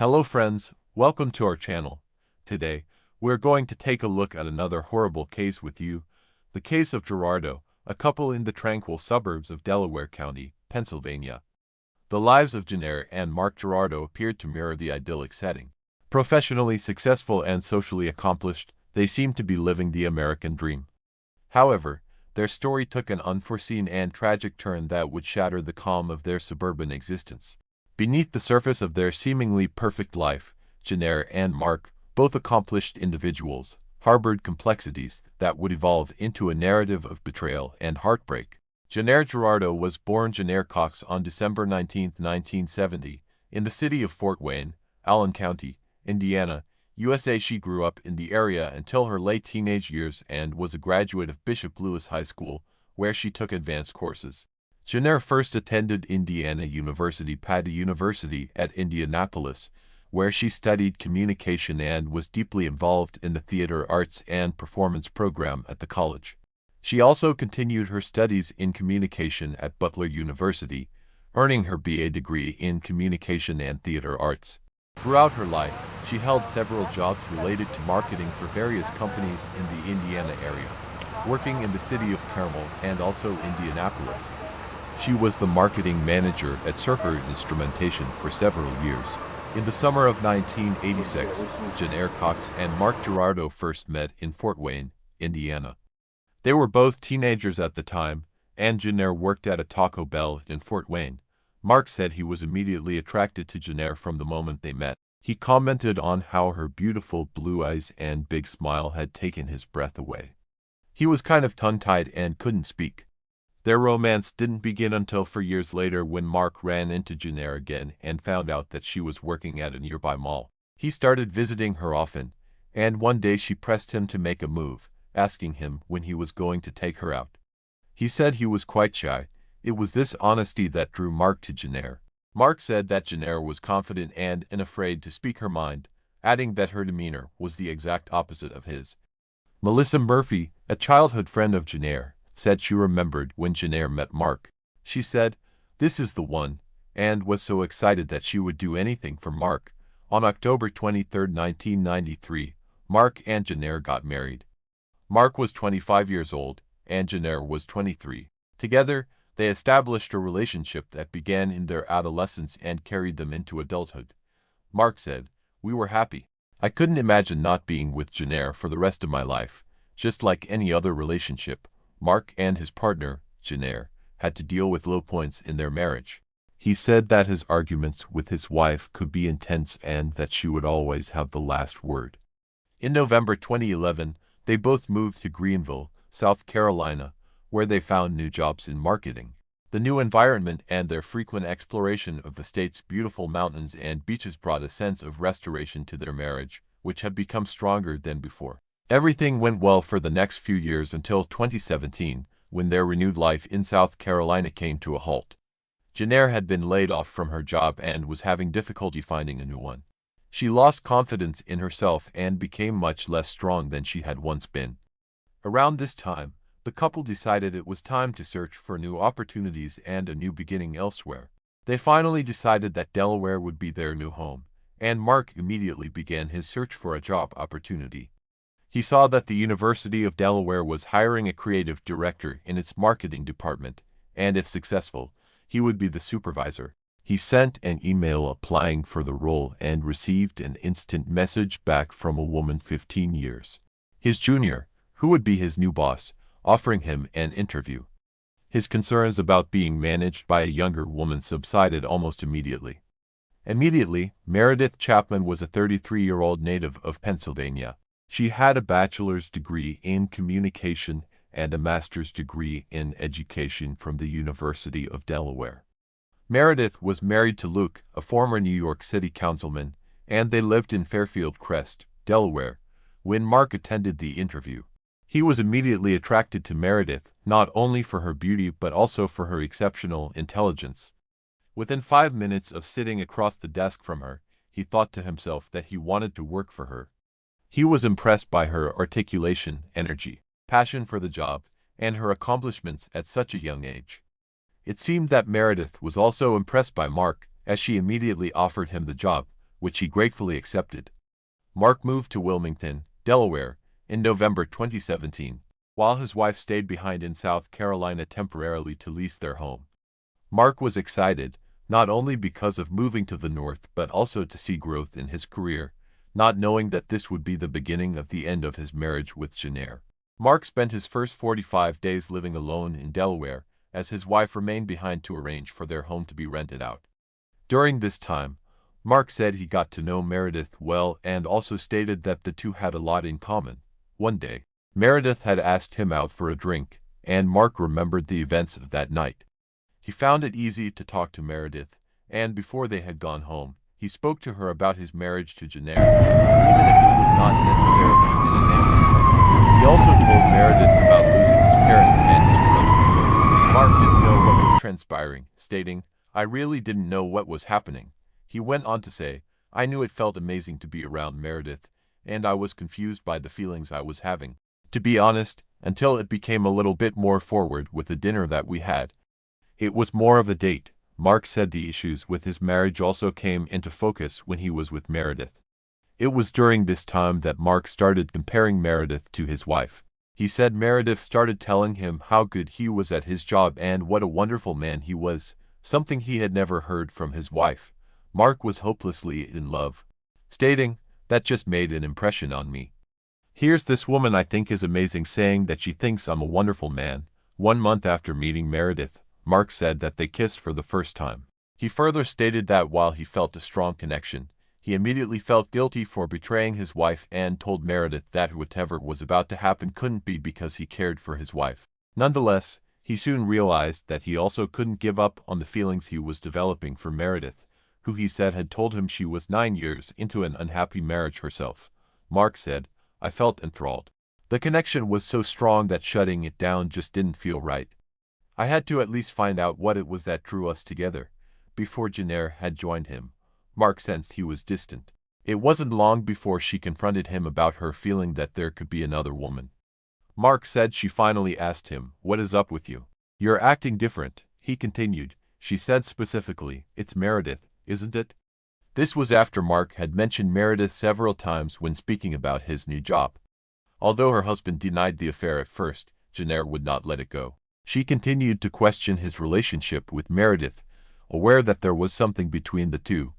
Hello friends, welcome to our channel. Today, we're going to take a look at another horrible case with you, the case of Gerardo, a couple in the tranquil suburbs of Delaware County, Pennsylvania. The lives of Jenner and Mark Gerardo appeared to mirror the idyllic setting. Professionally successful and socially accomplished, they seemed to be living the American dream. However, their story took an unforeseen and tragic turn that would shatter the calm of their suburban existence. Beneath the surface of their seemingly perfect life, Jenner and Mark, both accomplished individuals, harbored complexities that would evolve into a narrative of betrayal and heartbreak. Jenner Gerardo was born Jenner Cox on December 19, 1970, in the city of Fort Wayne, Allen County, Indiana, USA. She grew up in the area until her late teenage years and was a graduate of Bishop Lewis High School, where she took advanced courses. Jenner first attended Indiana University Paddy University at Indianapolis, where she studied communication and was deeply involved in the theater arts and performance program at the college. She also continued her studies in communication at Butler University, earning her BA degree in communication and theater arts. Throughout her life, she held several jobs related to marketing for various companies in the Indiana area, working in the city of Carmel and also Indianapolis. She was the marketing manager at Circuit Instrumentation for several years. In the summer of 1986, Jenner Cox and Mark Gerardo first met in Fort Wayne, Indiana. They were both teenagers at the time, and Jenner worked at a Taco Bell in Fort Wayne. Mark said he was immediately attracted to Jenner from the moment they met. He commented on how her beautiful blue eyes and big smile had taken his breath away. He was kind of tongue-tied and couldn't speak. Their romance didn't begin until 4 years later when Mark ran into Jenner again and found out that she was working at a nearby mall. He started visiting her often, and one day she pressed him to make a move, asking him when he was going to take her out. He said he was quite shy. It was this honesty that drew Mark to Jenner. Mark said that Jenner was confident and unafraid to speak her mind, adding that her demeanor was the exact opposite of his. Melissa Murphy, a childhood friend of Jenner, said she remembered when Jenner met Mark. She said, "This is the one," and was so excited that she would do anything for Mark. On October 23, 1993, Mark and Jenner got married. Mark was 25 years old, and Jenner was 23. Together, they established a relationship that began in their adolescence and carried them into adulthood. Mark said, "We were happy. I couldn't imagine not being with Jenner for the rest of my life." Just like any other relationship, Mark and his partner, Jenner, had to deal with low points in their marriage. He said that his arguments with his wife could be intense and that she would always have the last word. In November 2011, they both moved to Greenville, South Carolina, where they found new jobs in marketing. The new environment and their frequent exploration of the state's beautiful mountains and beaches brought a sense of restoration to their marriage, which had become stronger than before. Everything went well for the next few years until 2017, when their renewed life in South Carolina came to a halt. Jenner had been laid off from her job and was having difficulty finding a new one. She lost confidence in herself and became much less strong than she had once been. Around this time, the couple decided it was time to search for new opportunities and a new beginning elsewhere. They finally decided that Delaware would be their new home, and Mark immediately began his search for a job opportunity. He saw that the University of Delaware was hiring a creative director in its marketing department, and if successful, he would be the supervisor. He sent an email applying for the role and received an instant message back from a woman 15 years his junior, who would be his new boss, offering him an interview. His concerns about being managed by a younger woman subsided almost immediately. Meredith Chapman was a 33-year-old native of Pennsylvania. She had a bachelor's degree in communication and a master's degree in education from the University of Delaware. Meredith was married to Luke, a former New York City councilman, and they lived in Fairfield Crest, Delaware, when Mark attended the interview. He was immediately attracted to Meredith, not only for her beauty but also for her exceptional intelligence. Within 5 minutes of sitting across the desk from her, he thought to himself that he wanted to work for her. He was impressed by her articulation, energy, passion for the job, and her accomplishments at such a young age. It seemed that Meredith was also impressed by Mark, as she immediately offered him the job, which he gratefully accepted. Mark moved to Wilmington, Delaware, in November 2017, while his wife stayed behind in South Carolina temporarily to lease their home. Mark was excited, not only because of moving to the north but also to see growth in his career, not knowing that this would be the beginning of the end of his marriage with Jenner. Mark spent his first 45 days living alone in Delaware, as his wife remained behind to arrange for their home to be rented out. During this time, Mark said he got to know Meredith well and also stated that the two had a lot in common. One day, Meredith had asked him out for a drink, and Mark remembered the events of that night. He found it easy to talk to Meredith, and before they had gone home, he spoke to her about his marriage to Jenner, even if it was not necessarily in a negative way. He also told Meredith about losing his parents and his brother. Mark didn't know what was transpiring, stating, "I really didn't know what was happening." He went on to say, "I knew it felt amazing to be around Meredith, and I was confused by the feelings I was having. To be honest, until it became a little bit more forward with the dinner that we had. It was more of a date." Mark said the issues with his marriage also came into focus when he was with Meredith. It was during this time that Mark started comparing Meredith to his wife. He said Meredith started telling him how good he was at his job and what a wonderful man he was, something he had never heard from his wife. Mark was hopelessly in love, stating, "That just made an impression on me. Here's this woman I think is amazing saying that she thinks I'm a wonderful man." 1 month after meeting Meredith, Mark said that they kissed for the first time. He further stated that while he felt a strong connection, he immediately felt guilty for betraying his wife and told Meredith that whatever was about to happen couldn't be because he cared for his wife. Nonetheless, he soon realized that he also couldn't give up on the feelings he was developing for Meredith, who he said had told him she was 9 years into an unhappy marriage herself. Mark said, "I felt enthralled. The connection was so strong that shutting it down just didn't feel right. I had to at least find out what it was that drew us together." Before Jenner had joined him, Mark sensed he was distant. It wasn't long before she confronted him about her feeling that there could be another woman. Mark said she finally asked him, "What is up with you? You're acting different," he continued. She said specifically, "It's Meredith, isn't it?" This was after Mark had mentioned Meredith several times when speaking about his new job. Although her husband denied the affair at first, Jenner would not let it go. She continued to question his relationship with Meredith, aware that there was something between the two.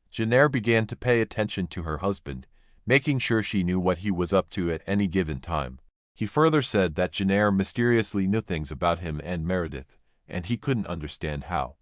Jenner began to pay attention to her husband, making sure she knew what he was up to at any given time. He further said that Jenner mysteriously knew things about him and Meredith, and he couldn't understand how.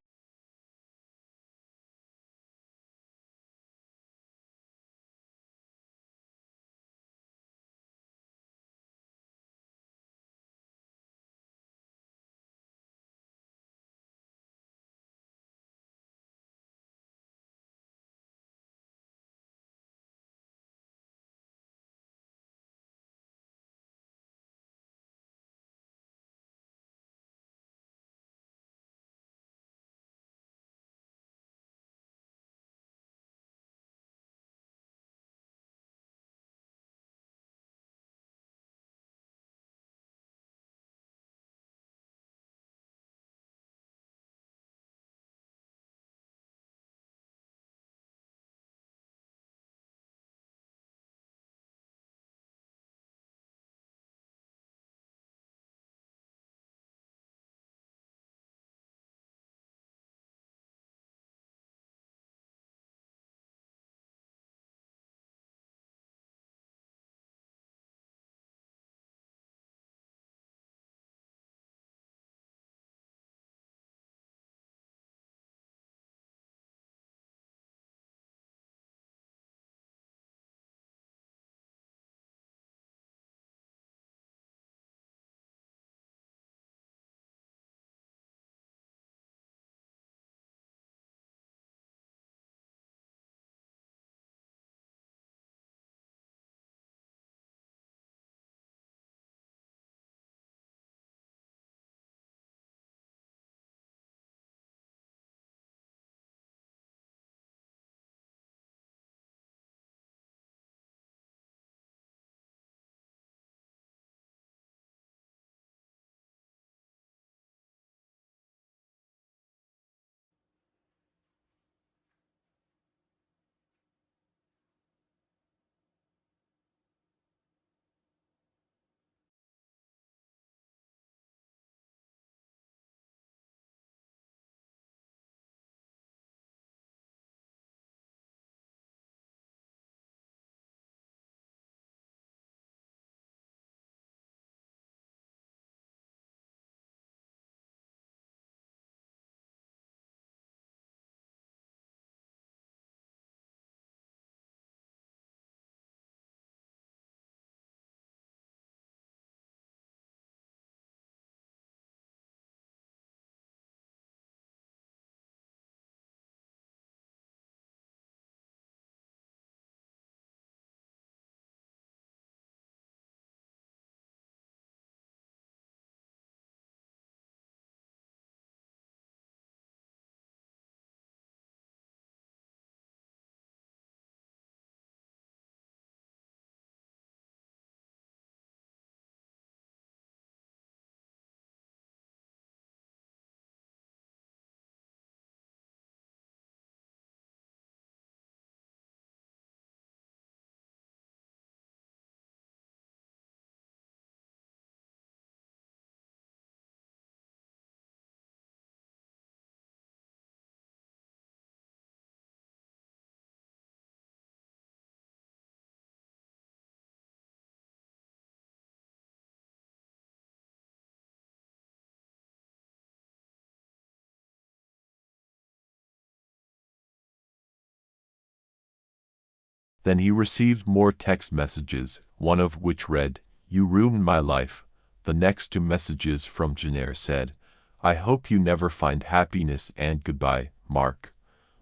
Then he received more text messages, one of which read, "You ruined my life." The next two messages from Jenner said, "I hope you never find happiness and goodbye, Mark."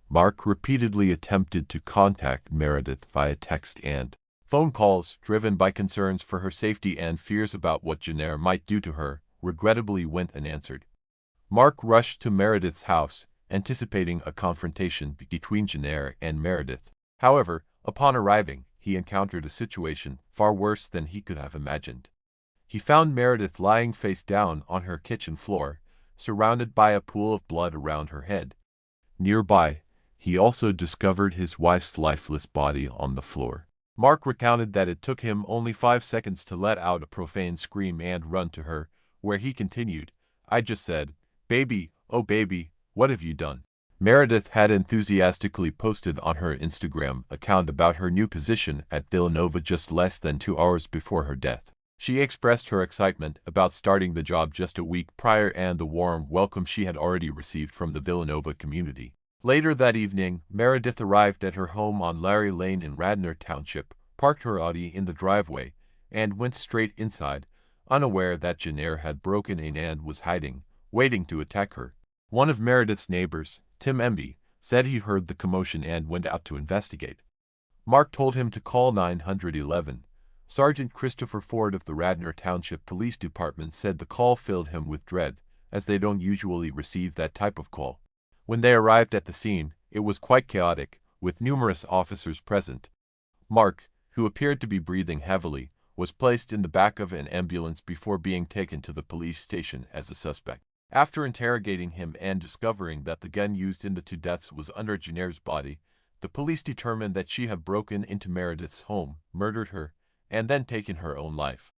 Mark repeatedly attempted to contact Meredith via text and phone calls, driven by concerns for her safety and fears about what Jenner might do to her, regrettably went unanswered. Mark rushed to Meredith's house, anticipating a confrontation between Jenner and Meredith. However, upon arriving, he encountered a situation far worse than he could have imagined. He found Meredith lying face down on her kitchen floor, surrounded by a pool of blood around her head. Nearby, he also discovered his wife's lifeless body on the floor. Mark recounted that it took him only 5 seconds to let out a profane scream and run to her, where he continued, "I just said, baby, oh baby, what have you done?" Meredith had enthusiastically posted on her Instagram account about her new position at Villanova just less than 2 hours before her death. She expressed her excitement about starting the job just a week prior and the warm welcome she had already received from the Villanova community. Later that evening, Meredith arrived at her home on Larry Lane in Radnor Township, parked her Audi in the driveway, and went straight inside, unaware that Jenner had broken in and was hiding, waiting to attack her. One of Meredith's neighbors, Tim Emby, said he heard the commotion and went out to investigate. Mark told him to call 911. Sergeant Christopher Ford of the Radnor Township Police Department said the call filled him with dread, as they don't usually receive that type of call. When they arrived at the scene, it was quite chaotic, with numerous officers present. Mark, who appeared to be breathing heavily, was placed in the back of an ambulance before being taken to the police station as a suspect. After interrogating him and discovering that the gun used in the two deaths was under Jenner's body, the police determined that she had broken into Meredith's home, murdered her, and then taken her own life.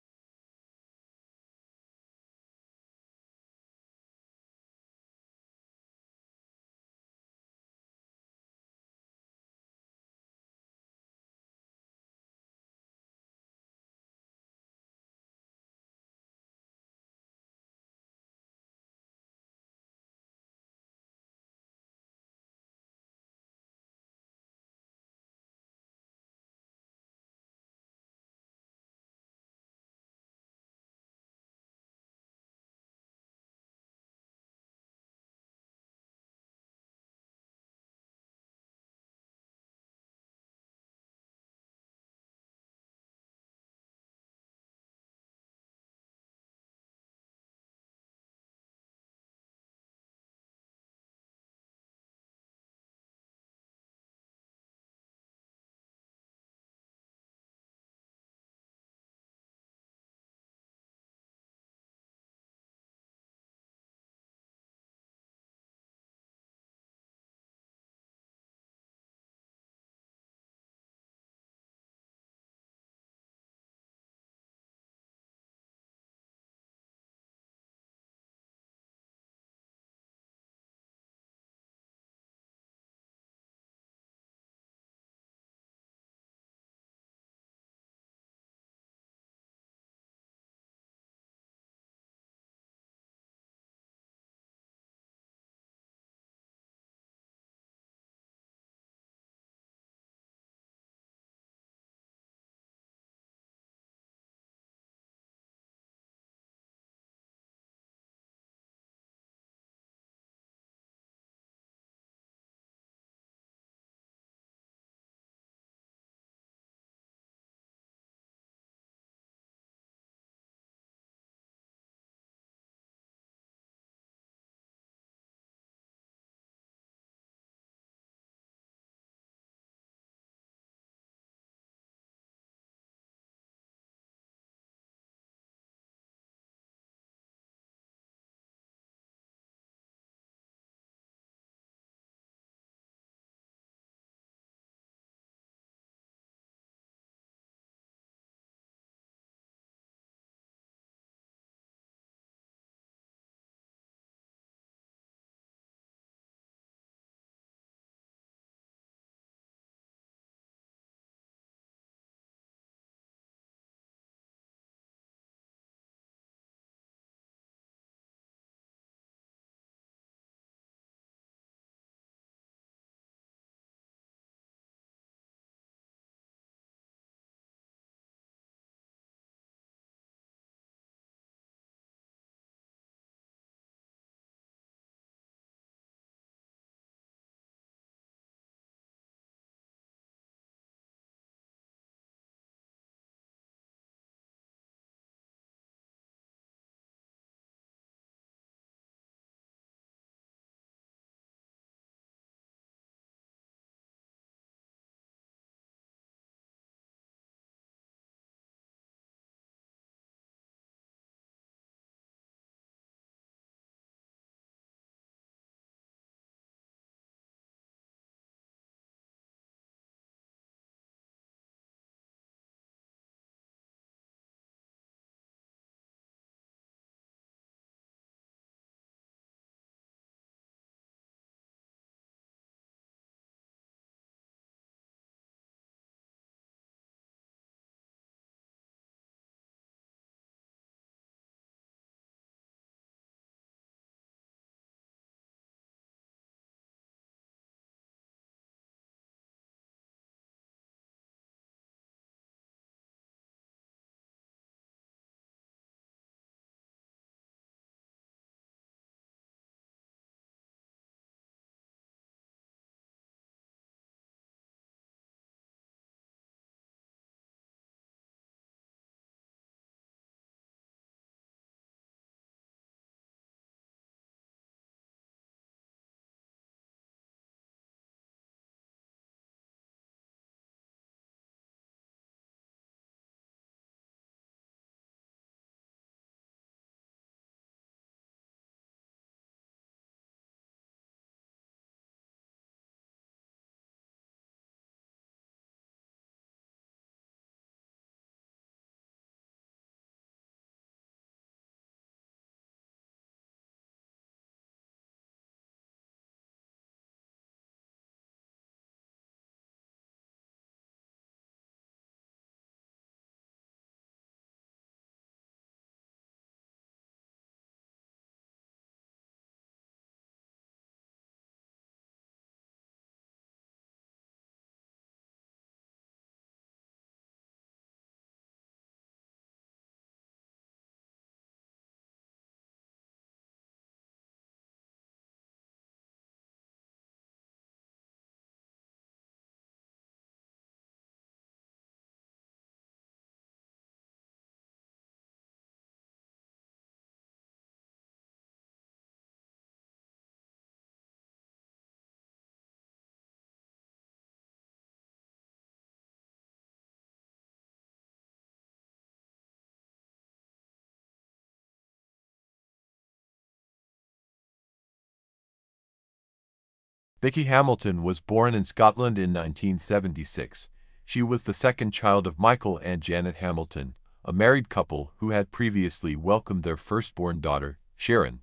Vicky Hamilton was born in Scotland in 1976. She was the second child of Michael and Janet Hamilton, a married couple who had previously welcomed their firstborn daughter, Sharon.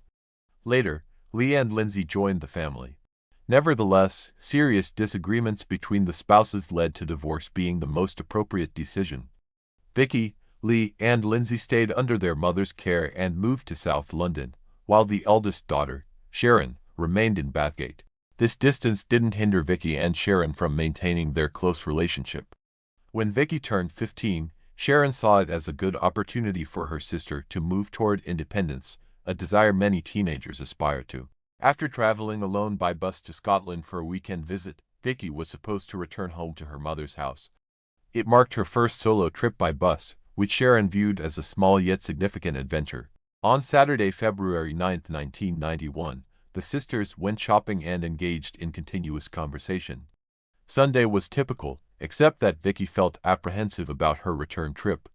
Later, Lee and Lindsay joined the family. Nevertheless, serious disagreements between the spouses led to divorce being the most appropriate decision. Vicky, Lee, and Lindsay stayed under their mother's care and moved to South London, while the eldest daughter, Sharon, remained in Bathgate. This distance didn't hinder Vicky and Sharon from maintaining their close relationship. When Vicky turned 15, Sharon saw it as a good opportunity for her sister to move toward independence, a desire many teenagers aspire to. After traveling alone by bus to Scotland for a weekend visit, Vicky was supposed to return home to her mother's house. It marked her first solo trip by bus, which Sharon viewed as a small yet significant adventure. On Saturday, February 9, 1991, the sisters went shopping and engaged in continuous conversation. Sunday was typical, except that Vicky felt apprehensive about her return trip.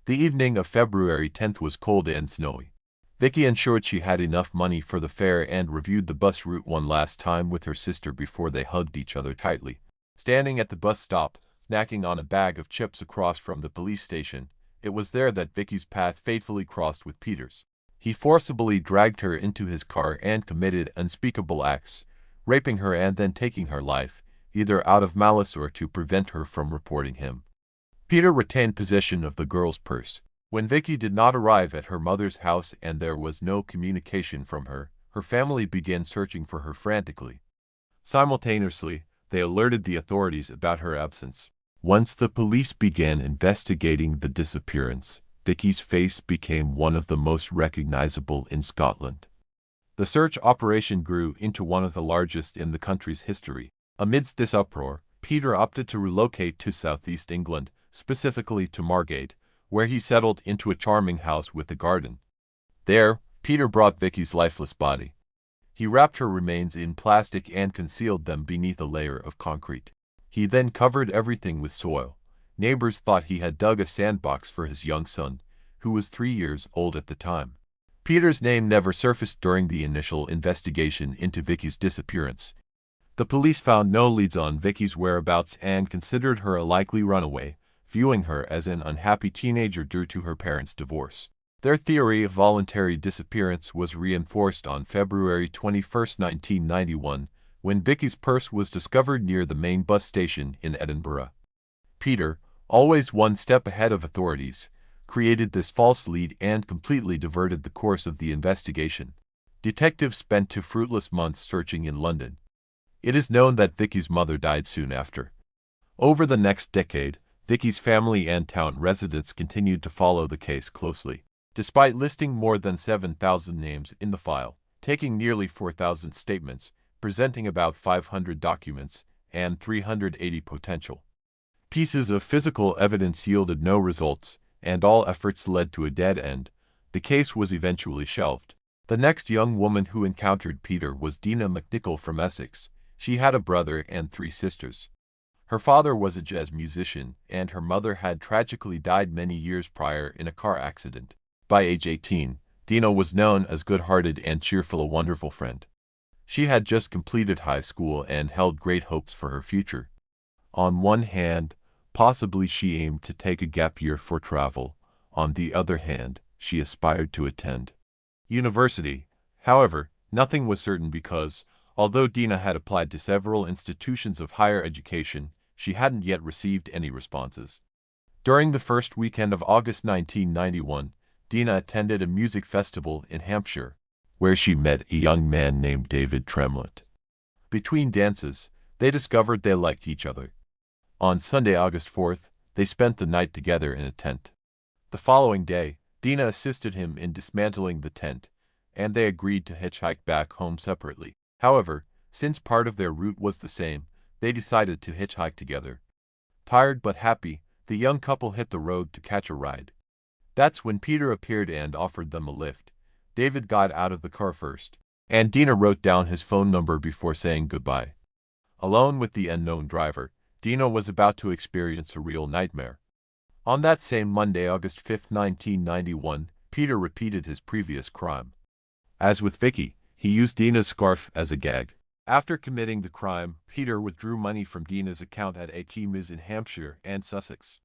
The evening of February 10 was cold and snowy. Vicky ensured she had enough money for the fare and reviewed the bus route one last time with her sister before they hugged each other tightly. Standing at the bus stop, snacking on a bag of chips across from the police station, it was there that Vicky's path fatefully crossed with Peter's. He forcibly dragged her into his car and committed unspeakable acts, raping her and then taking her life, either out of malice or to prevent her from reporting him. Peter retained possession of the girl's purse. When Vicky did not arrive at her mother's house and there was no communication from her, her family began searching for her frantically. Simultaneously, they alerted the authorities about her absence. Once the police began investigating the disappearance, Vicky's face became one of the most recognizable in Scotland. The search operation grew into one of the largest in the country's history. Amidst this uproar, Peter opted to relocate to southeast England, specifically to Margate, where he settled into a charming house with a garden. There, Peter brought Vicky's lifeless body. He wrapped her remains in plastic and concealed them beneath a layer of concrete. He then covered everything with soil. Neighbors thought he had dug a sandbox for his young son, who was 3 years old at the time. Peter's name never surfaced during the initial investigation into Vicky's disappearance. The police found no leads on Vicky's whereabouts and considered her a likely runaway, viewing her as an unhappy teenager due to her parents' divorce. Their theory of voluntary disappearance was reinforced on February 21, 1991, when Vicky's purse was discovered near the main bus station in Edinburgh. Peter, always one step ahead of authorities, created this false lead and completely diverted the course of the investigation. Detectives spent 2 fruitless months searching in London. It is known that Vicky's mother died soon after. Over the next decade, Vicky's family and town residents continued to follow the case closely. Despite listing more than 7,000 names in the file, taking nearly 4,000 statements, presenting about 500 documents, and 380 potential pieces of physical evidence yielded no results, and all efforts led to a dead end, the case was eventually shelved. The next young woman who encountered Peter was Dina McNichol from Essex. She had a brother and 3 sisters. Her father was a jazz musician, and her mother had tragically died many years prior in a car accident. By age 18, Dina was known as good-hearted and cheerful, a wonderful friend. She had just completed high school and held great hopes for her future. On one hand, possibly she aimed to take a gap year for travel. On the other hand, she aspired to attend university. However, nothing was certain because, although Dina had applied to several institutions of higher education, she hadn't yet received any responses. During the first weekend of August 1991, Dina attended a music festival in Hampshire, where she met a young man named David Tremlett. Between dances, they discovered they liked each other. On Sunday, August 4th, they spent the night together in a tent. The following day, Dina assisted him in dismantling the tent, and they agreed to hitchhike back home separately. However, since part of their route was the same, they decided to hitchhike together. Tired but happy, the young couple hit the road to catch a ride. That's when Peter appeared and offered them a lift. David got out of the car first, and Dina wrote down his phone number before saying goodbye. Alone with the unknown driver, Dina was about to experience a real nightmare. On that same Monday, August 5, 1991, Peter repeated his previous crime. As with Vicky, he used Dina's scarf as a gag. After committing the crime, Peter withdrew money from Dina's account at ATMs in Hampshire and Sussex.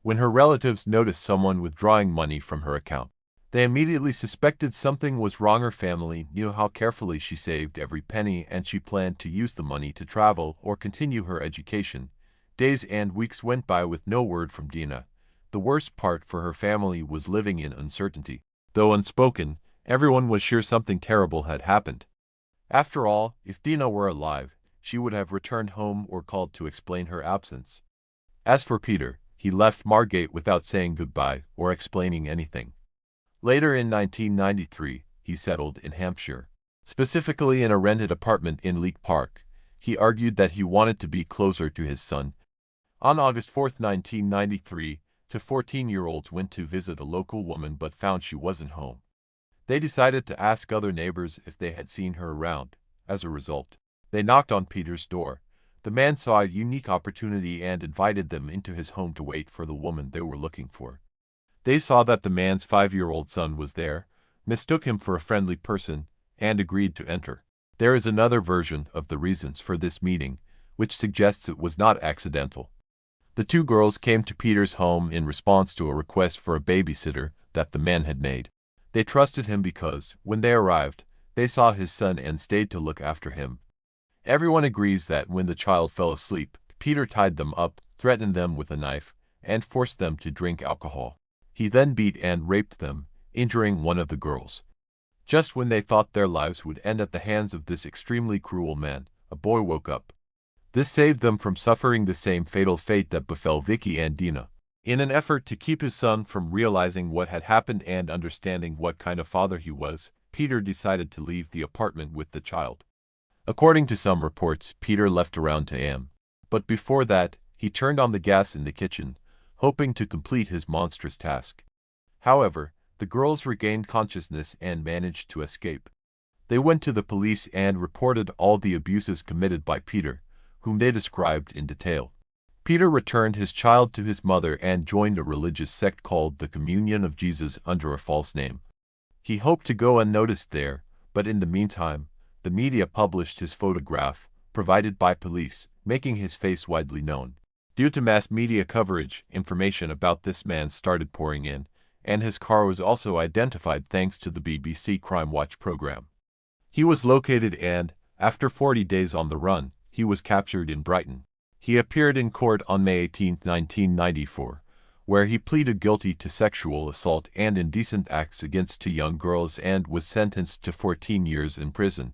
When her relatives noticed someone withdrawing money from her account, they immediately suspected something was wrong. Her family knew how carefully she saved every penny, and she planned to use the money to travel or continue her education. Days and weeks went by with no word from Dina. The worst part for her family was living in uncertainty. Though unspoken, everyone was sure something terrible had happened. After all, if Dina were alive, she would have returned home or called to explain her absence. As for Peter, he left Margate without saying goodbye or explaining anything. Later in 1993, he settled in Hampshire, specifically in a rented apartment in Leek Park. He argued that he wanted to be closer to his son. On August 4, 1993, two 14-year-olds went to visit a local woman but found she wasn't home. They decided to ask other neighbors if they had seen her around. As a result, they knocked on Peter's door. The man saw a unique opportunity and invited them into his home to wait for the woman they were looking for. They saw that the man's 5-year-old son was there, mistook him for a friendly person, and agreed to enter. There is another version of the reasons for this meeting, which suggests it was not accidental. The two girls came to Peter's home in response to a request for a babysitter that the man had made. They trusted him because, when they arrived, they saw his son and stayed to look after him. Everyone agrees that when the child fell asleep, Peter tied them up, threatened them with a knife, and forced them to drink alcohol. He then beat and raped them, injuring one of the girls. Just when they thought their lives would end at the hands of this extremely cruel man, a boy woke up. This saved them from suffering the same fatal fate that befell Vicky and Dina. In an effort to keep his son from realizing what had happened and understanding what kind of father he was, Peter decided to leave the apartment with the child. According to some reports, Peter left around 2 a.m. But before that, he turned on the gas in the kitchen, hoping to complete his monstrous task. However, the girls regained consciousness and managed to escape. They went to the police and reported all the abuses committed by Peter, whom they described in detail. Peter returned his child to his mother and joined a religious sect called the Communion of Jesus under a false name. He hoped to go unnoticed there, but in the meantime, the media published his photograph, provided by police, making his face widely known. Due to mass media coverage, information about this man started pouring in, and his car was also identified thanks to the BBC Crime Watch program. He was located and, after 40 days on the run, he was captured in Brighton. He appeared in court on May 18, 1994, where he pleaded guilty to sexual assault and indecent acts against 2 young girls and was sentenced to 14 years in prison.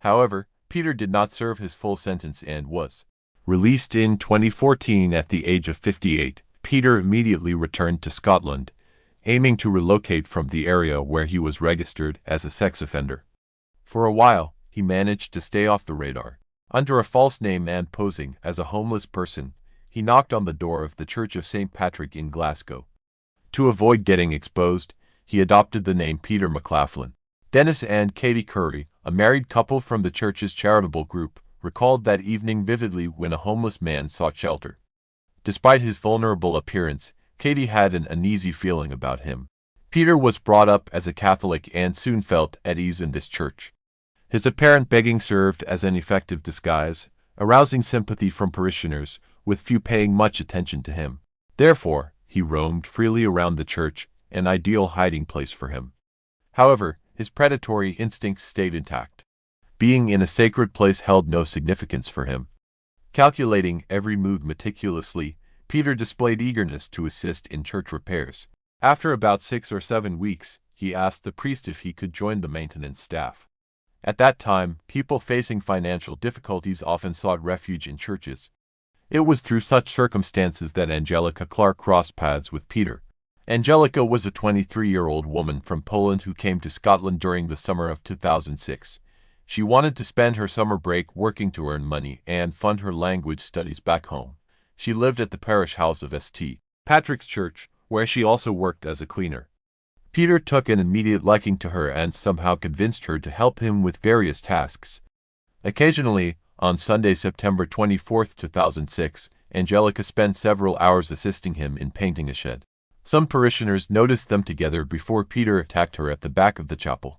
However, Peter did not serve his full sentence and was released in 2014 at the age of 58. Peter immediately returned to Scotland, aiming to relocate from the area where he was registered as a sex offender. For a while, he managed to stay off the radar. Under a false name and posing as a homeless person, he knocked on the door of the Church of St. Patrick in Glasgow. To avoid getting exposed, he adopted the name Peter McLaughlin. Dennis and Katie Curry, a married couple from the church's charitable group, recalled that evening vividly when a homeless man sought shelter. Despite his vulnerable appearance, Katie had an uneasy feeling about him. Peter was brought up as a Catholic and soon felt at ease in this church. His apparent begging served as an effective disguise, arousing sympathy from parishioners, with few paying much attention to him. Therefore, he roamed freely around the church, an ideal hiding place for him. However, his predatory instincts stayed intact. Being in a sacred place held no significance for him. Calculating every move meticulously, Peter displayed eagerness to assist in church repairs. After about 6 or 7 weeks, he asked the priest if he could join the maintenance staff. At that time, people facing financial difficulties often sought refuge in churches. It was through such circumstances that Angelica Clark crossed paths with Peter. Angelica was a 23-year-old woman from Poland who came to Scotland during the summer of 2006. She wanted to spend her summer break working to earn money and fund her language studies back home. She lived at the parish house of St. Patrick's Church, where she also worked as a cleaner. Peter took an immediate liking to her and somehow convinced her to help him with various tasks. Occasionally, on Sunday, September 24, 2006, Angelica spent several hours assisting him in painting a shed. Some parishioners noticed them together before Peter attacked her at the back of the chapel.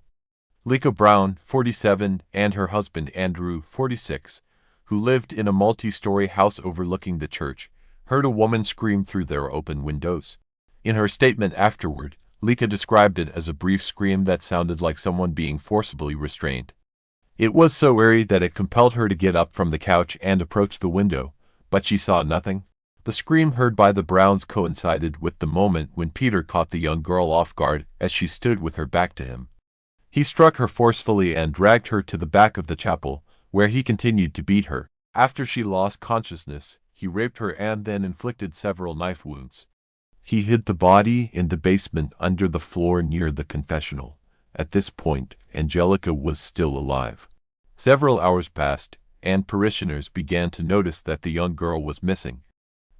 Lika Brown, 47, and her husband Andrew, 46, who lived in a multi-story house overlooking the church, heard a woman scream through their open windows. In her statement afterward, Lika described it as a brief scream that sounded like someone being forcibly restrained. It was so eerie that it compelled her to get up from the couch and approach the window, but she saw nothing. The scream heard by the Browns coincided with the moment when Peter caught the young girl off guard as she stood with her back to him. He struck her forcefully and dragged her to the back of the chapel, where he continued to beat her. After she lost consciousness, he raped her and then inflicted several knife wounds. He hid the body in the basement under the floor near the confessional. At this point, Angelica was still alive. Several hours passed, and parishioners began to notice that the young girl was missing.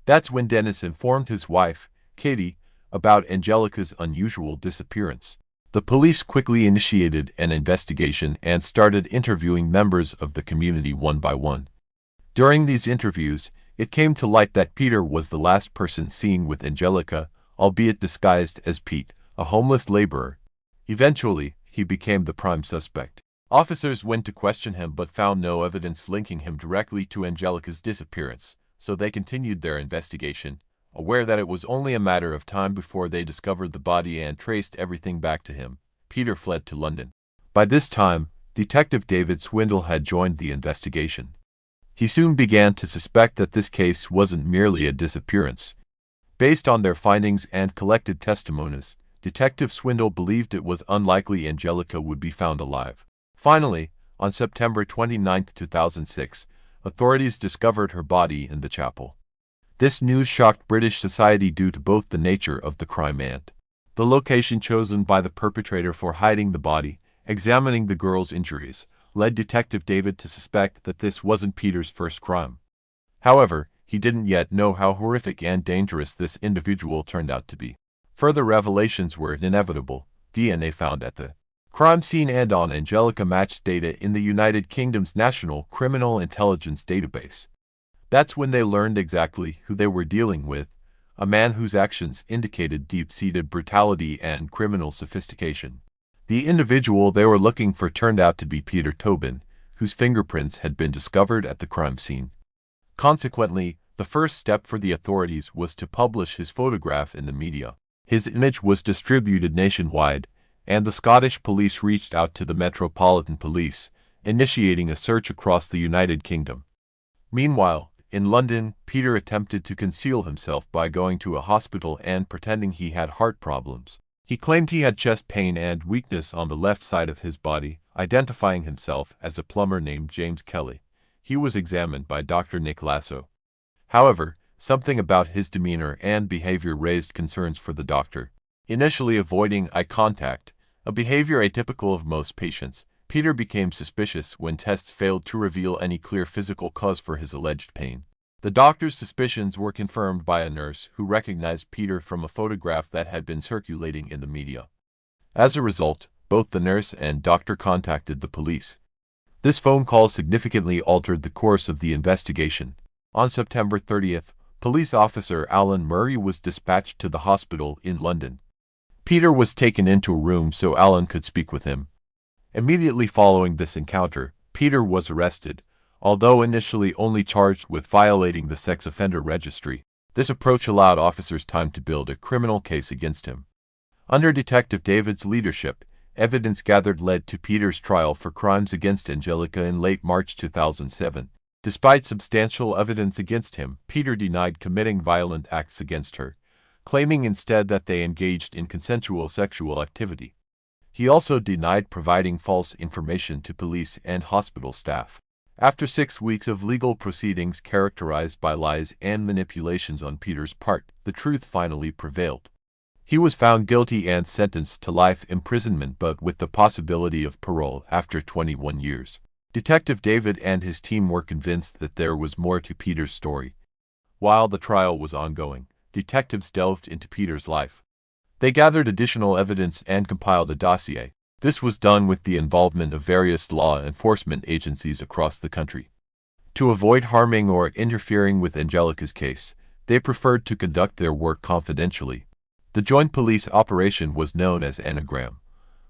That's when Dennis informed his wife, Katie, about Angelica's unusual disappearance. The police quickly initiated an investigation and started interviewing members of the community one by one. During these interviews, it came to light that Peter was the last person seen with Angelica, albeit disguised as Pete, a homeless laborer. Eventually, he became the prime suspect. Officers went to question him but found no evidence linking him directly to Angelica's disappearance, so they continued their investigation, aware that it was only a matter of time before they discovered the body and traced everything back to him. Peter fled to London. By this time, Detective David Swindle had joined the investigation. He soon began to suspect that this case wasn't merely a disappearance. Based on their findings and collected testimonies, Detective Swindle believed it was unlikely Angelica would be found alive. Finally, on September 29, 2006, authorities discovered her body in the chapel. This news shocked British society due to both the nature of the crime and the location chosen by the perpetrator for hiding the body. Examining the girl's injuries led Detective David to suspect that this wasn't Peter's first crime. However, he didn't yet know how horrific and dangerous this individual turned out to be. Further revelations were inevitable. DNA found at the crime scene and on Angelica matched data in the United Kingdom's National Criminal Intelligence Database. That's when they learned exactly who they were dealing with, a man whose actions indicated deep-seated brutality and criminal sophistication. The individual they were looking for turned out to be Peter Tobin, whose fingerprints had been discovered at the crime scene. Consequently, the first step for the authorities was to publish his photograph in the media. His image was distributed nationwide, and the Scottish police reached out to the Metropolitan Police, initiating a search across the United Kingdom. Meanwhile, in London, Peter attempted to conceal himself by going to a hospital and pretending he had heart problems. He claimed he had chest pain and weakness on the left side of his body, identifying himself as a plumber named James Kelly. He was examined by Dr. Nick Lasso. However, something about his demeanor and behavior raised concerns for the doctor. Initially avoiding eye contact, a behavior atypical of most patients, Peter became suspicious when tests failed to reveal any clear physical cause for his alleged pain. The doctor's suspicions were confirmed by a nurse who recognized Peter from a photograph that had been circulating in the media. As a result, both the nurse and doctor contacted the police. This phone call significantly altered the course of the investigation. On September 30th, police officer Alan Murray was dispatched to the hospital in London. Peter was taken into a room so Alan could speak with him. Immediately following this encounter, Peter was arrested, although initially only charged with violating the sex offender registry. This approach allowed officers time to build a criminal case against him. Under Detective David's leadership, evidence gathered led to Peter's trial for crimes against Angelica in late March 2007. Despite substantial evidence against him, Peter denied committing violent acts against her, claiming instead that they engaged in consensual sexual activity. He also denied providing false information to police and hospital staff. After 6 weeks of legal proceedings characterized by lies and manipulations on Peter's part, the truth finally prevailed. He was found guilty and sentenced to life imprisonment but with the possibility of parole after 21 years. Detective David and his team were convinced that there was more to Peter's story. While the trial was ongoing, detectives delved into Peter's life. They gathered additional evidence and compiled a dossier. This was done with the involvement of various law enforcement agencies across the country. To avoid harming or interfering with Angelica's case, they preferred to conduct their work confidentially. The joint police operation was known as Anagram.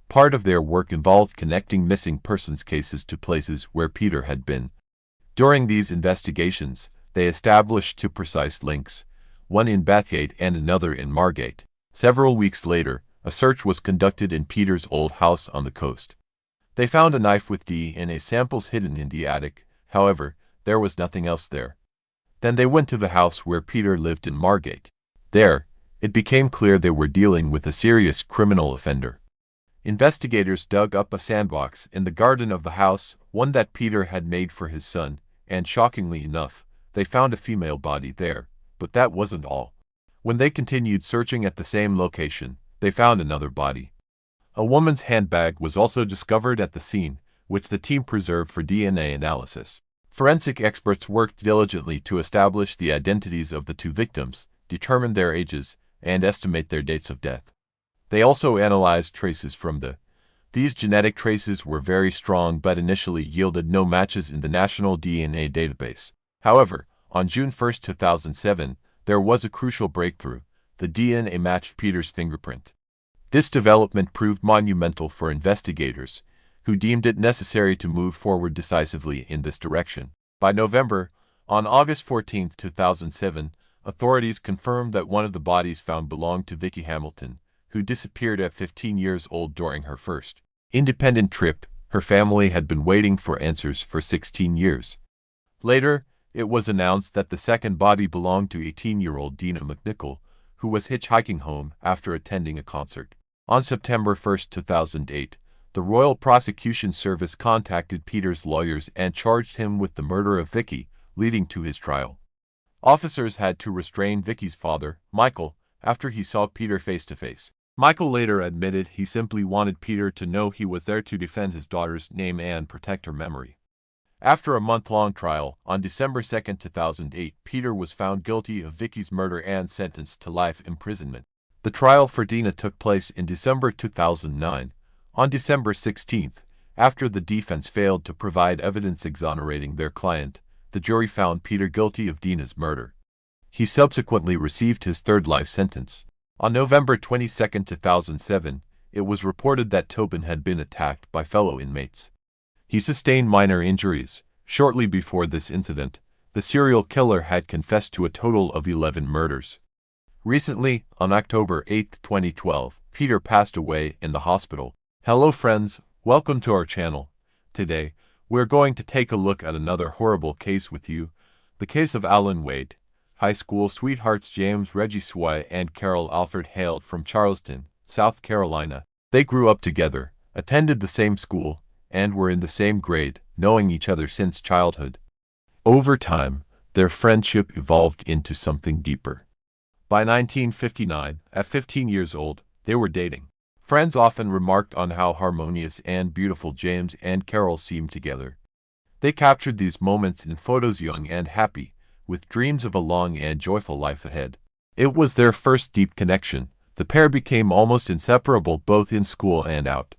Part of their work involved connecting missing persons cases to places where Peter had been. During these investigations, they established two precise links, one in Bathgate and another in Margate. Several weeks later, a search was conducted in Peter's old house on the coast. They found a knife with DNA samples hidden in the attic. However, there was nothing else there. Then they went to the house where Peter lived in Margate. There, it became clear they were dealing with a serious criminal offender. Investigators dug up a sandbox in the garden of the house, one that Peter had made for his son, and shockingly enough, they found a female body there. But that wasn't all. When they continued searching at the same location, they found another body. A woman's handbag was also discovered at the scene, which the team preserved for DNA analysis. Forensic experts worked diligently to establish the identities of the two victims, determine their ages, and estimate their dates of death. They also analyzed traces from These genetic traces were very strong but initially yielded no matches in the National DNA Database. However, on June 1, 2007, there was a crucial breakthrough. The DNA matched Peter's fingerprint. This development proved monumental for investigators, who deemed it necessary to move forward decisively in this direction. By November, on August 14, 2007, authorities confirmed that one of the bodies found belonged to Vicky Hamilton, who disappeared at 15 years old during her first independent trip. Her family had been waiting for answers for 16 years. Later, it was announced that the second body belonged to 18-year-old Dina McNichol, who was hitchhiking home after attending a concert. On September 1, 2008, the Royal Prosecution Service contacted Peter's lawyers and charged him with the murder of Vicky, leading to his trial. Officers had to restrain Vicky's father, Michael, after he saw Peter face to face. Michael later admitted he simply wanted Peter to know he was there to defend his daughter's name and protect her memory. After a month-long trial, on December 2, 2008, Peter was found guilty of Vicky's murder and sentenced to life imprisonment. The trial for Dina took place in December 2009. On December 16, after the defense failed to provide evidence exonerating their client, the jury found Peter guilty of Dina's murder. He subsequently received his third life sentence. On November 22, 2007, it was reported that Tobin had been attacked by fellow inmates. He sustained minor injuries. Shortly before this incident, the serial killer had confessed to a total of 11 murders. Recently, on October 8, 2012, Peter passed away in the hospital. Hello friends, welcome to our channel. Today, we're going to take a look at another horrible case with you, the case of Alan Wade. High school sweethearts James Reggie Sway and Carol Alford hailed from Charleston, South Carolina. They grew up together, attended the same school, and were in the same grade, knowing each other since childhood. Over time, their friendship evolved into something deeper. By 1959, at 15 years old, they were dating. Friends often remarked on how harmonious and beautiful James and Carol seemed together. They captured these moments in photos young and happy, with dreams of a long and joyful life ahead. It was their first deep connection. The pair became almost inseparable both in school and out.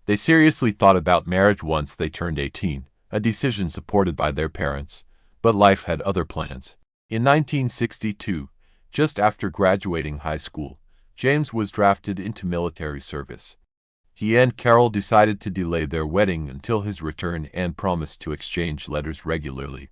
They seriously thought about marriage once they turned 18, a decision supported by their parents, but life had other plans. In 1962, just after graduating high school, James was drafted into military service. He and Carol decided to delay their wedding until his return and promised to exchange letters regularly.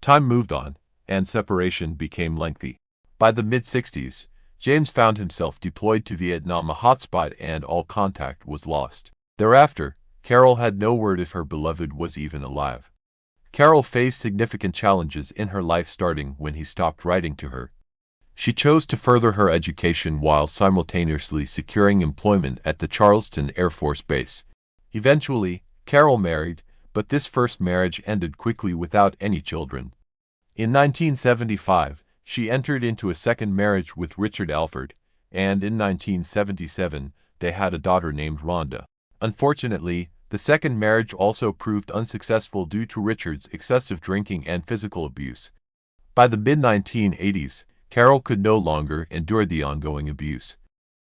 Time moved on, and separation became lengthy. By the mid-60s, James found himself deployed to Vietnam, a hotspot, and all contact was lost. Thereafter, Carol had no word if her beloved was even alive. Carol faced significant challenges in her life starting when he stopped writing to her. She chose to further her education while simultaneously securing employment at the Charleston Air Force Base. Eventually, Carol married, but this first marriage ended quickly without any children. In 1975, she entered into a second marriage with Richard Alford, and in 1977, they had a daughter named Rhonda. Unfortunately, the second marriage also proved unsuccessful due to Richard's excessive drinking and physical abuse. By the mid-1980s, Carol could no longer endure the ongoing abuse.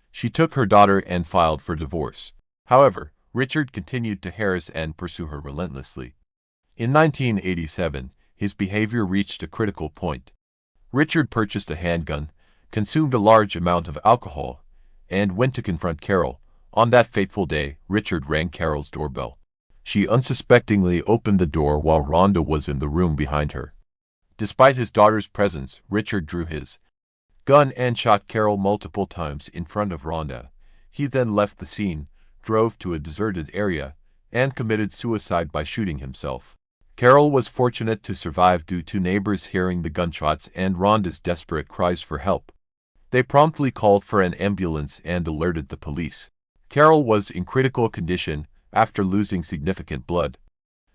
She took her daughter and filed for divorce. However, Richard continued to harass and pursue her relentlessly. In 1987, his behavior reached a critical point. Richard purchased a handgun, consumed a large amount of alcohol, and went to confront Carol, On that fateful day, Richard rang Carol's doorbell. She unsuspectingly opened the door while Rhonda was in the room behind her. Despite his daughter's presence, Richard drew his gun and shot Carol multiple times in front of Rhonda. He then left the scene, drove to a deserted area, and committed suicide by shooting himself. Carol was fortunate to survive due to neighbors hearing the gunshots and Rhonda's desperate cries for help. They promptly called for an ambulance and alerted the police. Carol was in critical condition after losing significant blood.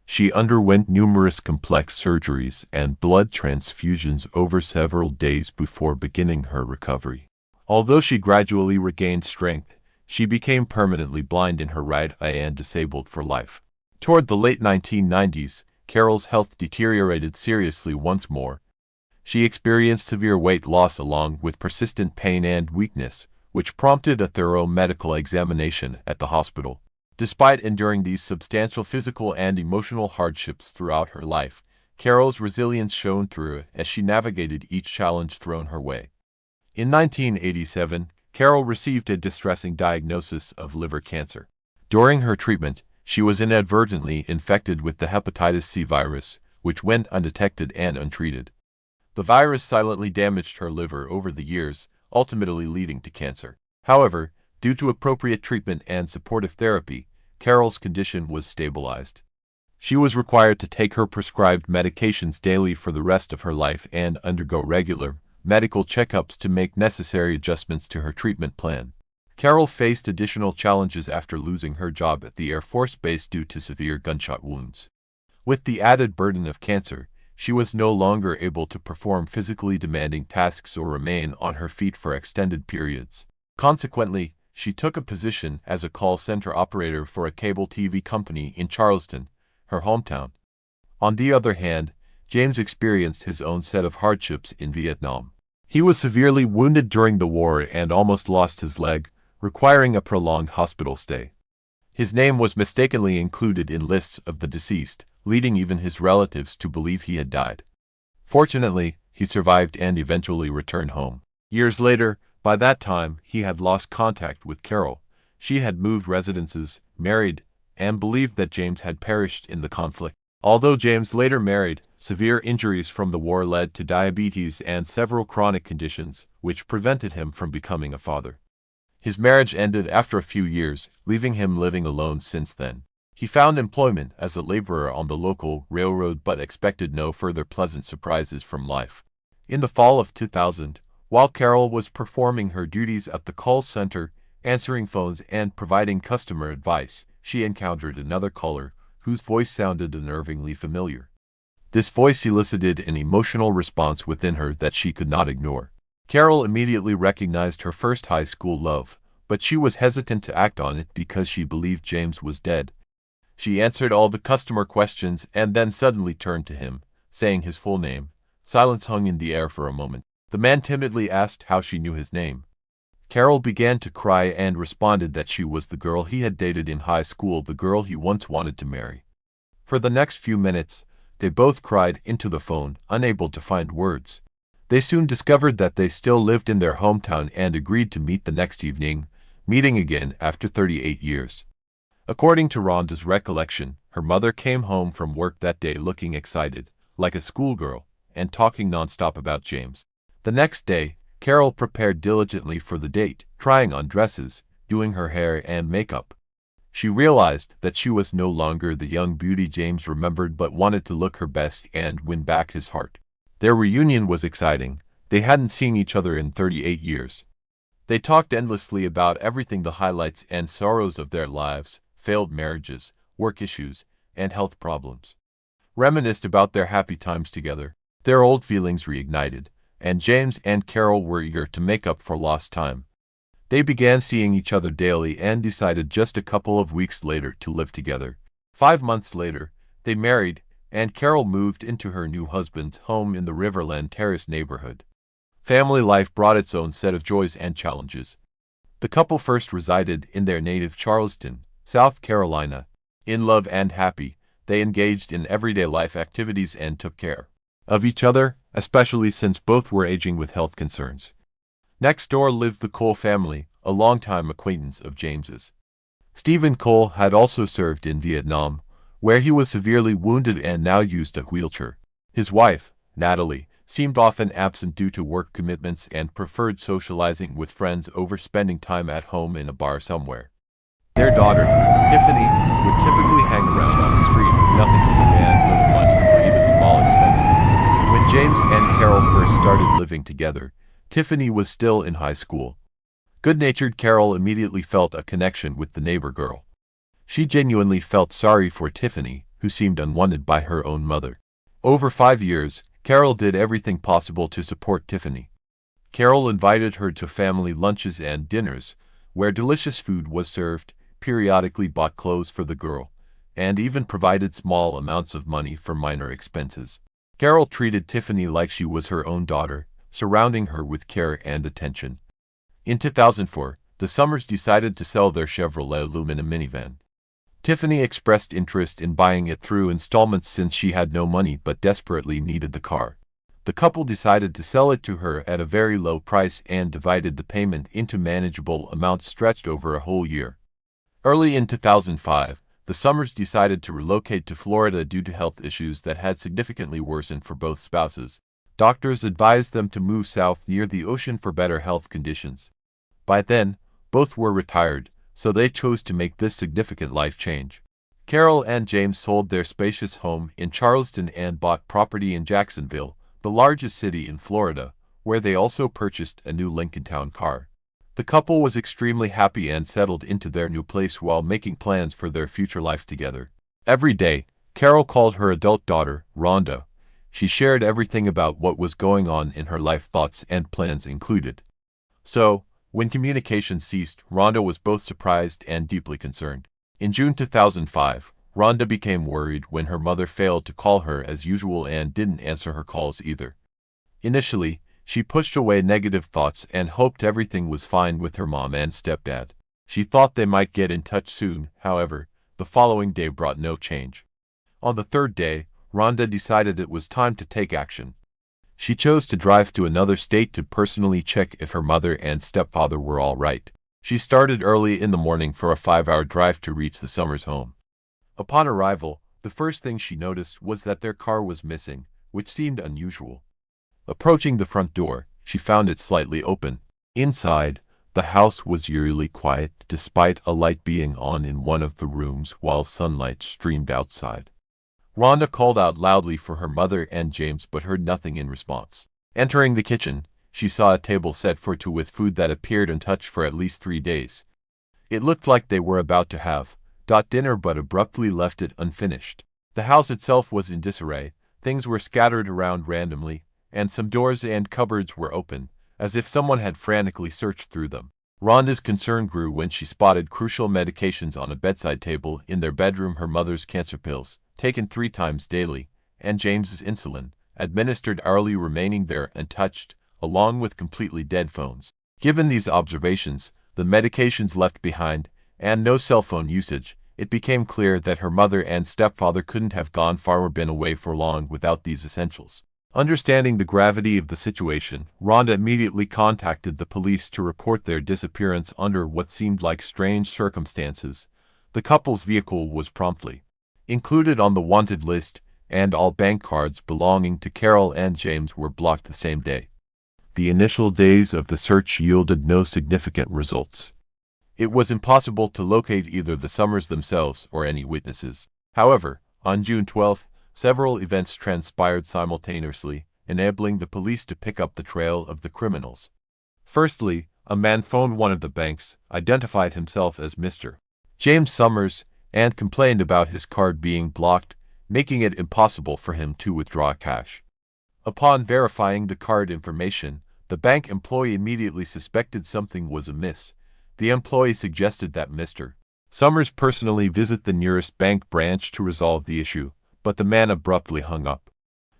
She underwent numerous complex surgeries and blood transfusions over several days before beginning her recovery. Although she gradually regained strength, she became permanently blind in her right eye and disabled for life. Toward the late 1990s, Carol's health deteriorated seriously once more. She experienced severe weight loss along with persistent pain and weakness, which prompted a thorough medical examination at the hospital. Despite enduring these substantial physical and emotional hardships throughout her life, Carol's resilience shone through as she navigated each challenge thrown her way. In 1987, Carol received a distressing diagnosis of liver cancer. During her treatment, she was inadvertently infected with the hepatitis C virus, which went undetected and untreated. The virus silently damaged her liver over the years, ultimately leading to cancer. However, due to appropriate treatment and supportive therapy, Carol's condition was stabilized. She was required to take her prescribed medications daily for the rest of her life and undergo regular medical checkups to make necessary adjustments to her treatment plan. Carol faced additional challenges after losing her job at the Air Force Base due to severe gunshot wounds. With the added burden of cancer, she was no longer able to perform physically demanding tasks or remain on her feet for extended periods. Consequently, she took a position as a call center operator for a cable TV company in Charleston, her hometown. On the other hand, James experienced his own set of hardships in Vietnam. He was severely wounded during the war and almost lost his leg, requiring a prolonged hospital stay. His name was mistakenly included in lists of the deceased, leading even his relatives to believe he had died. Fortunately, he survived and eventually returned home. Years later, by that time, he had lost contact with Carol. She had moved residences, married, and believed that James had perished in the conflict. Although James later married, severe injuries from the war led to diabetes and several chronic conditions, which prevented him from becoming a father. His marriage ended after a few years, leaving him living alone since then. He found employment as a laborer on the local railroad but expected no further pleasant surprises from life. In the fall of 2000, while Carol was performing her duties at the call center, answering phones and providing customer advice, she encountered another caller whose voice sounded unnervingly familiar. This voice elicited an emotional response within her that she could not ignore. Carol immediately recognized her first high school love, but she was hesitant to act on it because she believed James was dead. She answered all the customer questions and then suddenly turned to him, saying his full name. Silence hung in the air for a moment. The man timidly asked how she knew his name. Carol began to cry and responded that she was the girl he had dated in high school, the girl he once wanted to marry. For the next few minutes, they both cried into the phone, unable to find words. They soon discovered that they still lived in their hometown and agreed to meet the next evening, meeting again after 38 years. According to Rhonda's recollection, her mother came home from work that day looking excited, like a schoolgirl, and talking nonstop about James. The next day, Carol prepared diligently for the date, trying on dresses, doing her hair and makeup. She realized that she was no longer the young beauty James remembered but wanted to look her best and win back his heart. Their reunion was exciting. They hadn't seen each other in 38 years. They talked endlessly about everything, the highlights and sorrows of their lives, failed marriages, work issues, and health problems. Reminisced about their happy times together. Their old feelings reignited, and James and Carol were eager to make up for lost time. They began seeing each other daily and decided just a couple of weeks later to live together. 5 months later, they married, and Carol moved into her new husband's home in the Riverland Terrace neighborhood. Family life brought its own set of joys and challenges. The couple first resided in their native Charleston, South Carolina. In love and happy, they engaged in everyday life activities and took care of each other, especially since both were aging with health concerns. Next door lived the Cole family, a longtime acquaintance of James's. Stephen Cole had also served in Vietnam, where he was severely wounded and now used a wheelchair. His wife, Natalie, seemed often absent due to work commitments and preferred socializing with friends over spending time at home in a bar somewhere. Their daughter, Tiffany, would typically hang around on the street with nothing to do and little money for even small expenses. When James and Carol first started living together, Tiffany was still in high school. Good-natured Carol immediately felt a connection with the neighbor girl. She genuinely felt sorry for Tiffany, who seemed unwanted by her own mother. Over 5 years, Carol did everything possible to support Tiffany. Carol invited her to family lunches and dinners, where delicious food was served, periodically bought clothes for the girl, and even provided small amounts of money for minor expenses. Carol treated Tiffany like she was her own daughter, surrounding her with care and attention. In 2004, the Summers decided to sell their Chevrolet Lumina minivan. Tiffany expressed interest in buying it through installments since she had no money but desperately needed the car. The couple decided to sell it to her at a very low price and divided the payment into manageable amounts stretched over a whole year. Early in 2005, the Summers decided to relocate to Florida due to health issues that had significantly worsened for both spouses. Doctors advised them to move south near the ocean for better health conditions. By then, both were retired, so they chose to make this significant life change. Carol and James sold their spacious home in Charleston and bought property in Jacksonville, the largest city in Florida, where they also purchased a new Lincoln Town car. The couple was extremely happy and settled into their new place while making plans for their future life together. Every day, Carol called her adult daughter, Rhonda. She shared everything about what was going on in her life, thoughts and plans included. So, when communication ceased, Rhonda was both surprised and deeply concerned. In June 2005, Rhonda became worried when her mother failed to call her as usual and didn't answer her calls either. Initially, she pushed away negative thoughts and hoped everything was fine with her mom and stepdad. She thought they might get in touch soon. However, the following day brought no change. On the third day, Rhonda decided it was time to take action. She chose to drive to another state to personally check if her mother and stepfather were all right. She started early in the morning for a 5-hour drive to reach the Summers' home. Upon arrival, the first thing she noticed was that their car was missing, which seemed unusual. Approaching the front door, she found it slightly open. Inside, the house was eerily quiet despite a light being on in one of the rooms while sunlight streamed outside. Rhonda called out loudly for her mother and James but heard nothing in response. Entering the kitchen, she saw a table set for two with food that appeared untouched for at least 3 days. It looked like they were about to have dinner but abruptly left it unfinished. The house itself was in disarray, things were scattered around randomly, and some doors and cupboards were open, as if someone had frantically searched through them. Rhonda's concern grew when she spotted crucial medications on a bedside table in their bedroom: her mother's cancer pills, taken 3 times daily, and James's insulin, administered hourly, remaining there untouched, along with completely dead phones. Given these observations, the medications left behind, and no cell phone usage, it became clear that her mother and stepfather couldn't have gone far or been away for long without these essentials. Understanding the gravity of the situation, Rhonda immediately contacted the police to report their disappearance under what seemed like strange circumstances. The couple's vehicle was promptly included on the wanted list, and all bank cards belonging to Carol and James were blocked the same day. The initial days of the search yielded no significant results. It was impossible to locate either the Summers themselves or any witnesses. However, on June 12th, several events transpired simultaneously, enabling the police to pick up the trail of the criminals. Firstly, a man phoned one of the banks, identified himself as Mr. James Summers, and complained about his card being blocked, making it impossible for him to withdraw cash. Upon verifying the card information, the bank employee immediately suspected something was amiss. The employee suggested that Mr. Summers personally visit the nearest bank branch to resolve the issue, but the man abruptly hung up.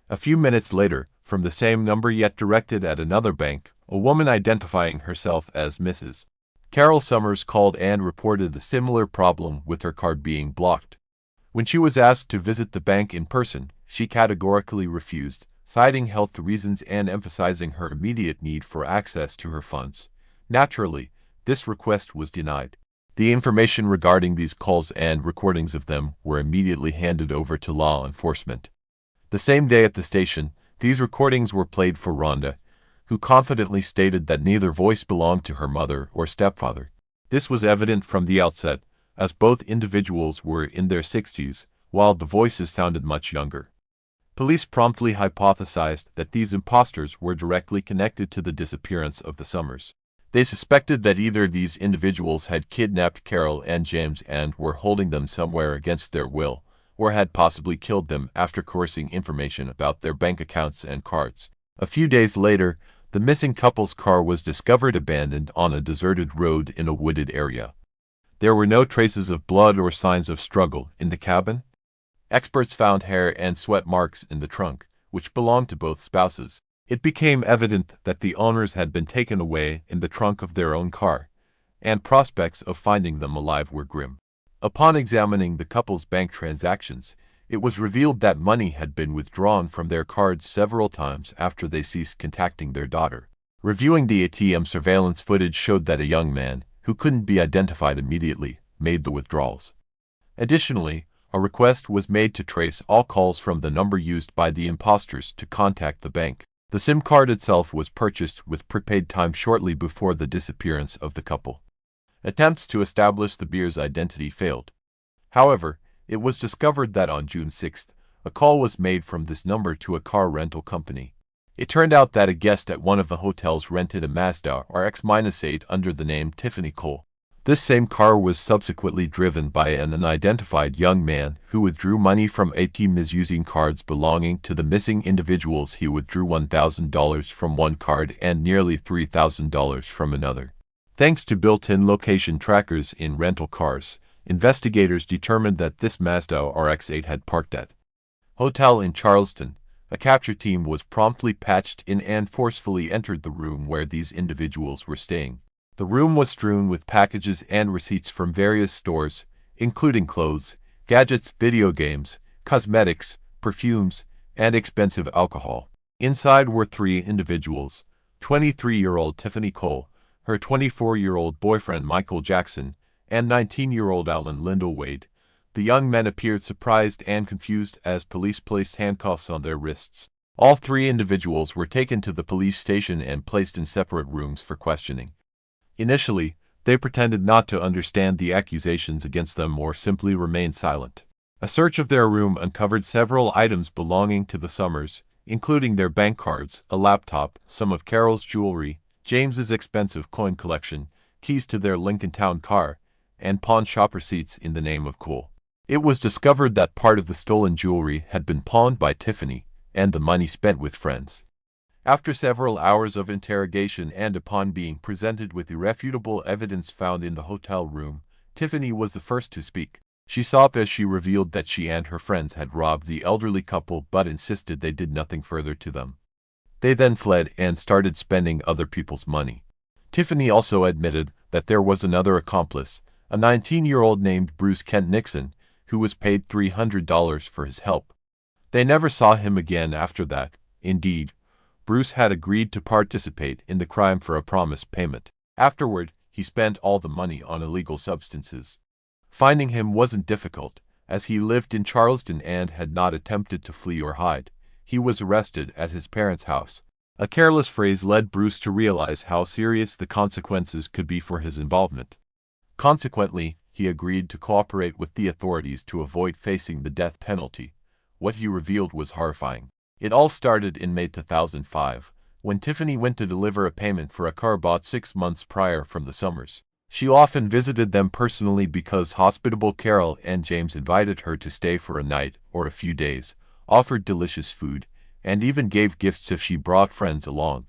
A few minutes later, from the same number yet directed at another bank, a woman identifying herself as Mrs. Carol Summers called and reported a similar problem with her card being blocked. When she was asked to visit the bank in person, she categorically refused, citing health reasons and emphasizing her immediate need for access to her funds. Naturally, this request was denied. The information regarding these calls and recordings of them were immediately handed over to law enforcement. The same day at the station, these recordings were played for Rhonda, who confidently stated that neither voice belonged to her mother or stepfather. This was evident from the outset, as both individuals were in their 60s, while the voices sounded much younger. Police promptly hypothesized that these imposters were directly connected to the disappearance of the Summers. They suspected that either these individuals had kidnapped Carol and James and were holding them somewhere against their will, or had possibly killed them after coercing information about their bank accounts and cards. A few days later, the missing couple's car was discovered abandoned on a deserted road in a wooded area. There were no traces of blood or signs of struggle in the cabin. Experts found hair and sweat marks in the trunk, which belonged to both spouses. It became evident that the owners had been taken away in the trunk of their own car, and prospects of finding them alive were grim. Upon examining the couple's bank transactions, it was revealed that money had been withdrawn from their cards several times after they ceased contacting their daughter. Reviewing the ATM surveillance footage showed that a young man, who couldn't be identified immediately, made the withdrawals. Additionally, a request was made to trace all calls from the number used by the imposters to contact the bank. The SIM card itself was purchased with prepaid time shortly before the disappearance of the couple. Attempts to establish the beer's identity failed. However, it was discovered that on June 6, a call was made from this number to a car rental company. It turned out that a guest at one of the hotels rented a Mazda RX-8 under the name Tiffany Cole. This same car was subsequently driven by an unidentified young man who withdrew money from ATMs using cards belonging to the missing individuals. He withdrew $1,000 from one card and nearly $3,000 from another. Thanks to built-in location trackers in rental cars, investigators determined that this Mazda RX-8 had parked at hotel in Charleston. A capture team was promptly patched in and forcefully entered the room where these individuals were staying. The room was strewn with packages and receipts from various stores, including clothes, gadgets, video games, cosmetics, perfumes, and expensive alcohol. Inside were three individuals: 23-year-old Tiffany Cole, her 24-year-old boyfriend Michael Jackson, and 19-year-old Alan Lyndall Wade. The young men appeared surprised and confused as police placed handcuffs on their wrists. All three individuals were taken to the police station and placed in separate rooms for questioning. Initially, they pretended not to understand the accusations against them or simply remained silent. A search of their room uncovered several items belonging to the Summers, including their bank cards, a laptop, some of Carol's jewelry, James's expensive coin collection, keys to their Lincoln Town car, and pawn shop receipts in the name of Cole. It was discovered that part of the stolen jewelry had been pawned by Tiffany, and the money spent with friends. After several hours of interrogation and upon being presented with irrefutable evidence found in the hotel room, Tiffany was the first to speak. She sobbed as she revealed that she and her friends had robbed the elderly couple but insisted they did nothing further to them. They then fled and started spending other people's money. Tiffany also admitted that there was another accomplice, a 19-year-old named Bruce Kent Nixon, who was paid $300 for his help. They never saw him again after that. Indeed, Bruce had agreed to participate in the crime for a promised payment. Afterward, he spent all the money on illegal substances. Finding him wasn't difficult, as he lived in Charleston and had not attempted to flee or hide. He was arrested at his parents' house. A careless phrase led Bruce to realize how serious the consequences could be for his involvement. Consequently, he agreed to cooperate with the authorities to avoid facing the death penalty. What he revealed was horrifying. It all started in May 2005, when Tiffany went to deliver a payment for a car bought 6 months prior from the Summers. She often visited them personally because hospitable Carol and James invited her to stay for a night or a few days, offered delicious food, and even gave gifts if she brought friends along.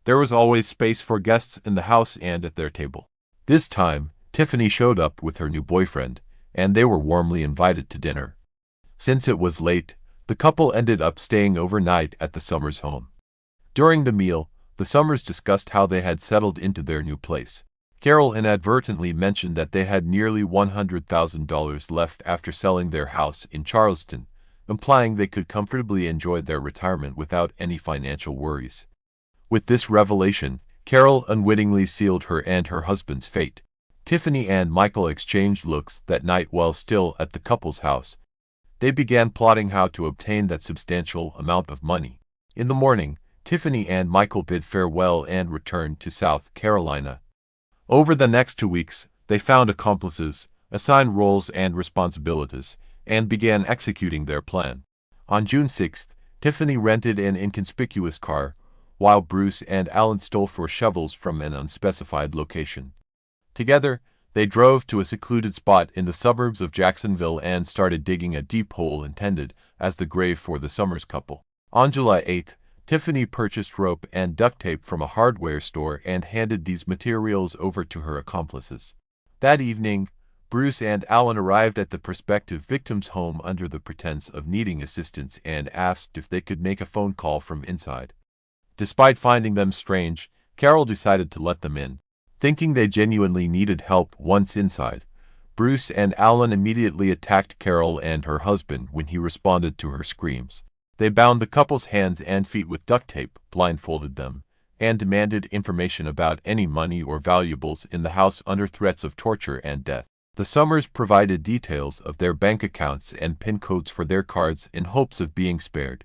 There was always space for guests in the house and at their table. This time, Tiffany showed up with her new boyfriend, and they were warmly invited to dinner. Since it was late, the couple ended up staying overnight at the Summers' home. During the meal, the Summers discussed how they had settled into their new place. Carol inadvertently mentioned that they had nearly $100,000 left after selling their house in Charleston, implying they could comfortably enjoy their retirement without any financial worries. With this revelation, Carol unwittingly sealed her and her husband's fate. Tiffany and Michael exchanged looks that night while still at the couple's house. They began plotting how to obtain that substantial amount of money. In the morning, Tiffany and Michael bid farewell and returned to South Carolina. Over the next 2 weeks, they found accomplices, assigned roles and responsibilities, and began executing their plan. On June 6th, Tiffany rented an inconspicuous car, while Bruce and Alan stole 4 shovels from an unspecified location. Together, they drove to a secluded spot in the suburbs of Jacksonville and started digging a deep hole intended as the grave for the Summers couple. On July 8th, Tiffany purchased rope and duct tape from a hardware store and handed these materials over to her accomplices. That evening, Bruce and Alan arrived at the prospective victim's home under the pretense of needing assistance and asked if they could make a phone call from inside. Despite finding them strange, Carol decided to let them in. Thinking they genuinely needed help once inside, Bruce and Alan immediately attacked Carol and her husband when he responded to her screams. They bound the couple's hands and feet with duct tape, blindfolded them, and demanded information about any money or valuables in the house under threats of torture and death. The Summers provided details of their bank accounts and PIN codes for their cards in hopes of being spared.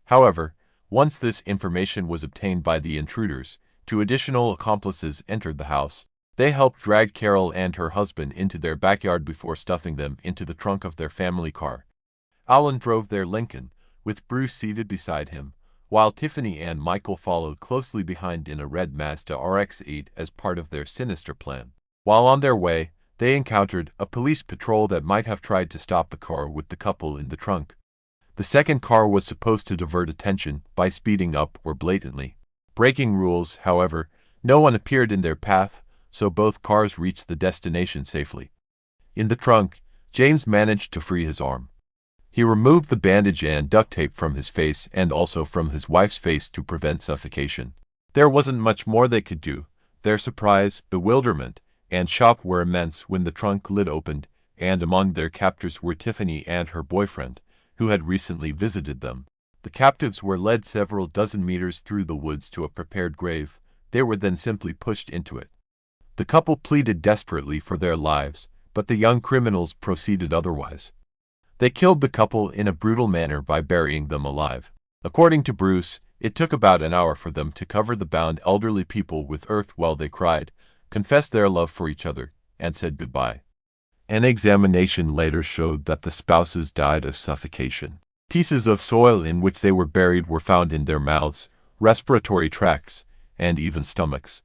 However, once this information was obtained by the intruders, 2 additional accomplices entered the house. They helped drag Carol and her husband into their backyard before stuffing them into the trunk of their family car. Alan drove their Lincoln, with Bruce seated beside him, while Tiffany and Michael followed closely behind in a red Mazda RX-8 as part of their sinister plan. While on their way, they encountered a police patrol that might have tried to stop the car with the couple in the trunk. The second car was supposed to divert attention by speeding up or blatantly breaking rules. However, no one appeared in their path, so both cars reached the destination safely. In the trunk, James managed to free his arm. He removed the bandage and duct tape from his face and also from his wife's face to prevent suffocation. There wasn't much more they could do. Their surprise, bewilderment, and shock were immense when the trunk lid opened, and among their captors were Tiffany and her boyfriend, who had recently visited them. The captives were led several dozen meters through the woods to a prepared grave. They were then simply pushed into it. The couple pleaded desperately for their lives, but the young criminals proceeded otherwise. They killed the couple in a brutal manner by burying them alive. According to Bruce, it took about an hour for them to cover the bound elderly people with earth while they cried, confessed their love for each other, and said goodbye. An examination later showed that the spouses died of suffocation. Pieces of soil in which they were buried were found in their mouths, respiratory tracts, and even stomachs.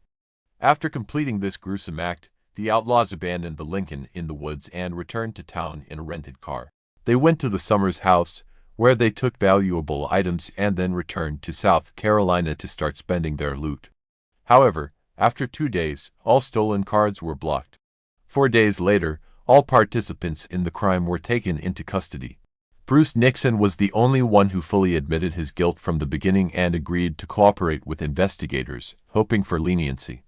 After completing this gruesome act, the outlaws abandoned the Lincoln in the woods and returned to town in a rented car. They went to the Summers house, where they took valuable items and then returned to South Carolina to start spending their loot. However, after 2 days, all stolen cards were blocked. 4 days later, all participants in the crime were taken into custody. Bruce Nixon was the only one who fully admitted his guilt from the beginning and agreed to cooperate with investigators, hoping for leniency.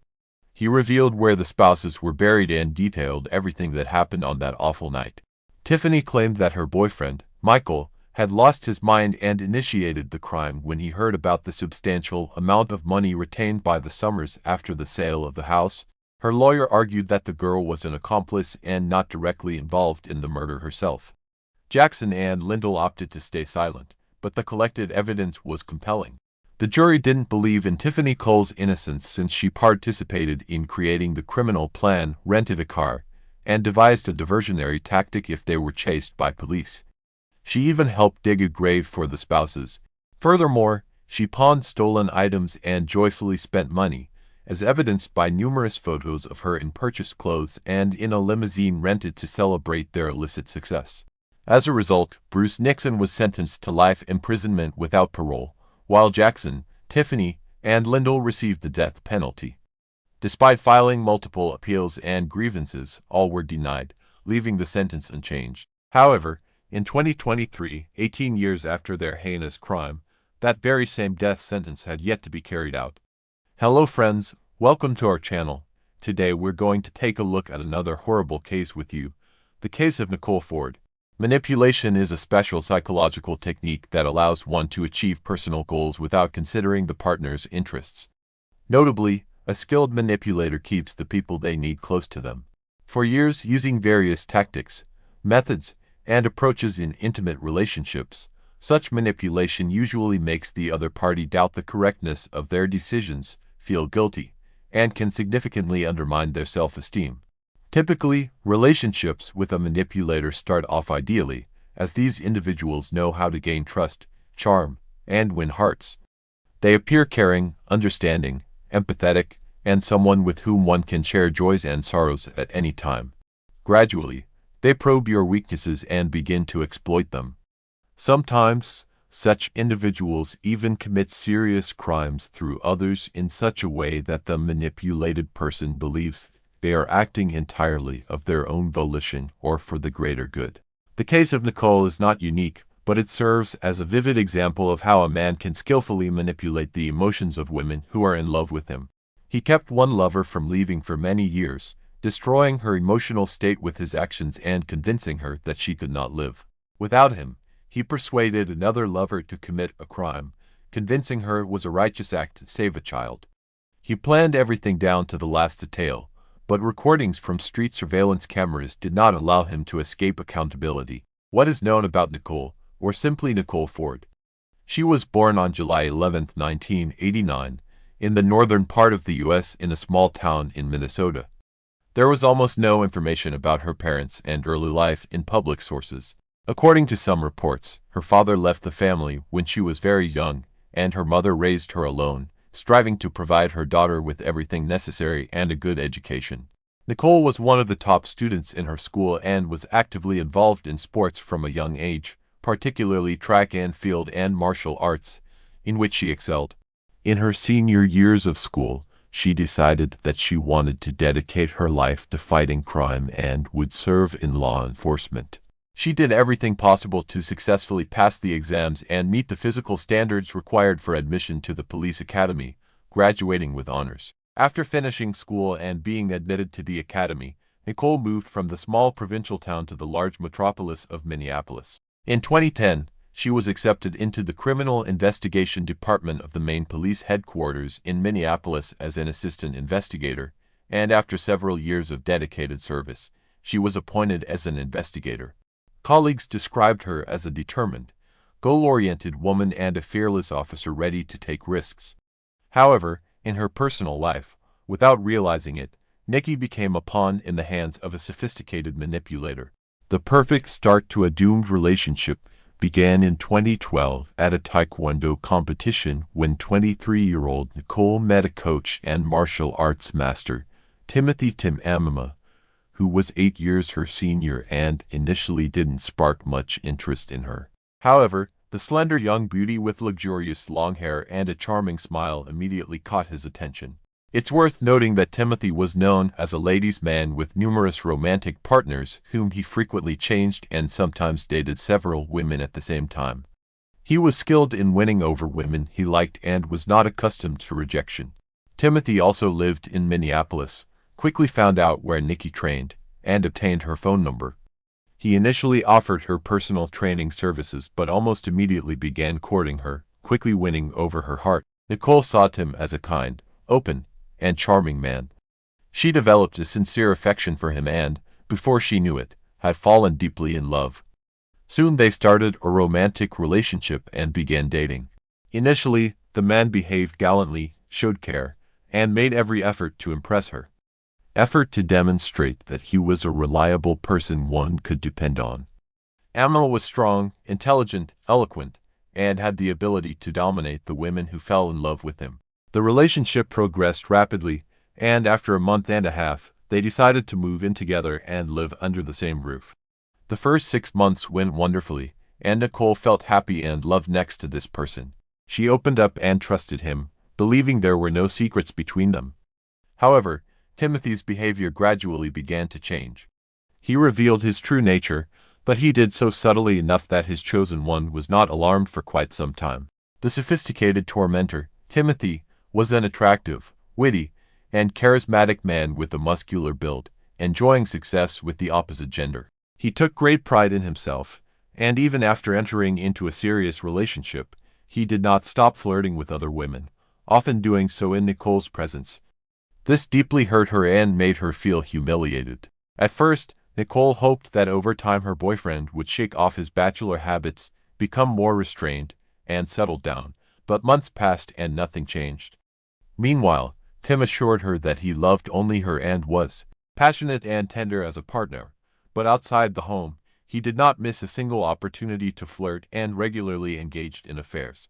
He revealed where the spouses were buried and detailed everything that happened on that awful night. Tiffany claimed that her boyfriend, Michael, had lost his mind and initiated the crime when he heard about the substantial amount of money retained by the Summers after the sale of the house. Her lawyer argued that the girl was an accomplice and not directly involved in the murder herself. Jackson and Lindell opted to stay silent, but the collected evidence was compelling. The jury didn't believe in Tiffany Cole's innocence since she participated in creating the criminal plan, rented a car, and devised a diversionary tactic if they were chased by police. She even helped dig a grave for the spouses. Furthermore, she pawned stolen items and joyfully spent money, as evidenced by numerous photos of her in purchased clothes and in a limousine rented to celebrate their illicit success. As a result, Bruce Nixon was sentenced to life imprisonment without parole, while Jackson, Tiffany, and Lindell received the death penalty. Despite filing multiple appeals and grievances, all were denied, leaving the sentence unchanged. However, in 2023, 18 years after their heinous crime, that very same death sentence had yet to be carried out. Hello friends, welcome to our channel. Today we're going to take a look at another horrible case with you, the case of Nicole Ford. Manipulation is a special psychological technique that allows one to achieve personal goals without considering the partner's interests. Notably, a skilled manipulator keeps the people they need close to them. For years, using various tactics, methods, and approaches in intimate relationships, such manipulation usually makes the other party doubt the correctness of their decisions, feel guilty, and can significantly undermine their self-esteem. Typically, relationships with a manipulator start off ideally, as these individuals know how to gain trust, charm, and win hearts. They appear caring, understanding, empathetic, and someone with whom one can share joys and sorrows at any time. Gradually, they probe your weaknesses and begin to exploit them. Sometimes, such individuals even commit serious crimes through others in such a way that the manipulated person believes they are acting entirely of their own volition or for the greater good. The case of Nicole is not unique, but it serves as a vivid example of how a man can skillfully manipulate the emotions of women who are in love with him. He kept one lover from leaving for many years, destroying her emotional state with his actions and convincing her that she could not live without him. He persuaded another lover to commit a crime, convincing her it was a righteous act to save a child. He planned everything down to the last detail, but recordings from street surveillance cameras did not allow him to escape accountability. What is known about Nicole, or simply Nicole Ford? She was born on July 11, 1989, in the northern part of the U.S. in a small town in Minnesota. There was almost no information about her parents and early life in public sources. According to some reports, her father left the family when she was very young, and her mother raised her alone, striving to provide her daughter with everything necessary and a good education. Nicole was one of the top students in her school and was actively involved in sports from a young age, particularly track and field and martial arts, in which she excelled. In her senior years of school, she decided that she wanted to dedicate her life to fighting crime and would serve in law enforcement. She did everything possible to successfully pass the exams and meet the physical standards required for admission to the police academy, graduating with honors. After finishing school and being admitted to the academy, Nicole moved from the small provincial town to the large metropolis of Minneapolis. In 2010, she was accepted into the Criminal Investigation Department of the Maine Police Headquarters in Minneapolis as an assistant investigator, and after several years of dedicated service, she was appointed as an investigator. Colleagues described her as a determined, goal-oriented woman and a fearless officer ready to take risks. However, in her personal life, without realizing it, Nikki became a pawn in the hands of a sophisticated manipulator. The perfect start to a doomed relationship began in 2012 at a taekwondo competition when 23-year-old Nicole met a coach and martial arts master, Timothy "Tim" Amema, who was 8 years her senior and initially didn't spark much interest in her. However, the slender young beauty with luxurious long hair and a charming smile immediately caught his attention. It's worth noting that Timothy was known as a ladies' man with numerous romantic partners whom he frequently changed and sometimes dated several women at the same time. He was skilled in winning over women he liked and was not accustomed to rejection. Timothy also lived in Minneapolis, quickly found out where Nikki trained, and obtained her phone number. He initially offered her personal training services but almost immediately began courting her, quickly winning over her heart. Nicole saw Tim as a kind, open, and charming man. She developed a sincere affection for him and, before she knew it, had fallen deeply in love. Soon they started a romantic relationship and began dating. Initially, the man behaved gallantly, showed care, and made every effort to impress her. Effort to demonstrate that he was a reliable person one could depend on. Amema was strong, intelligent, eloquent, and had the ability to dominate the women who fell in love with him. The relationship progressed rapidly, and after a month and a half, they decided to move in together and live under the same roof. The first 6 months went wonderfully, and Nicole felt happy and loved next to this person. She opened up and trusted him, believing there were no secrets between them. However, Timothy's behavior gradually began to change. He revealed his true nature, but he did so subtly enough that his chosen one was not alarmed for quite some time. The sophisticated tormentor, Timothy, was an attractive, witty, and charismatic man with a muscular build, enjoying success with the opposite gender. He took great pride in himself, and even after entering into a serious relationship, he did not stop flirting with other women, often doing so in Nicole's presence. This deeply hurt her and made her feel humiliated. At first, Nicole hoped that over time her boyfriend would shake off his bachelor habits, become more restrained, and settle down, but months passed and nothing changed. Meanwhile, Tim assured her that he loved only her and was passionate and tender as a partner, but outside the home, he did not miss a single opportunity to flirt and regularly engaged in affairs.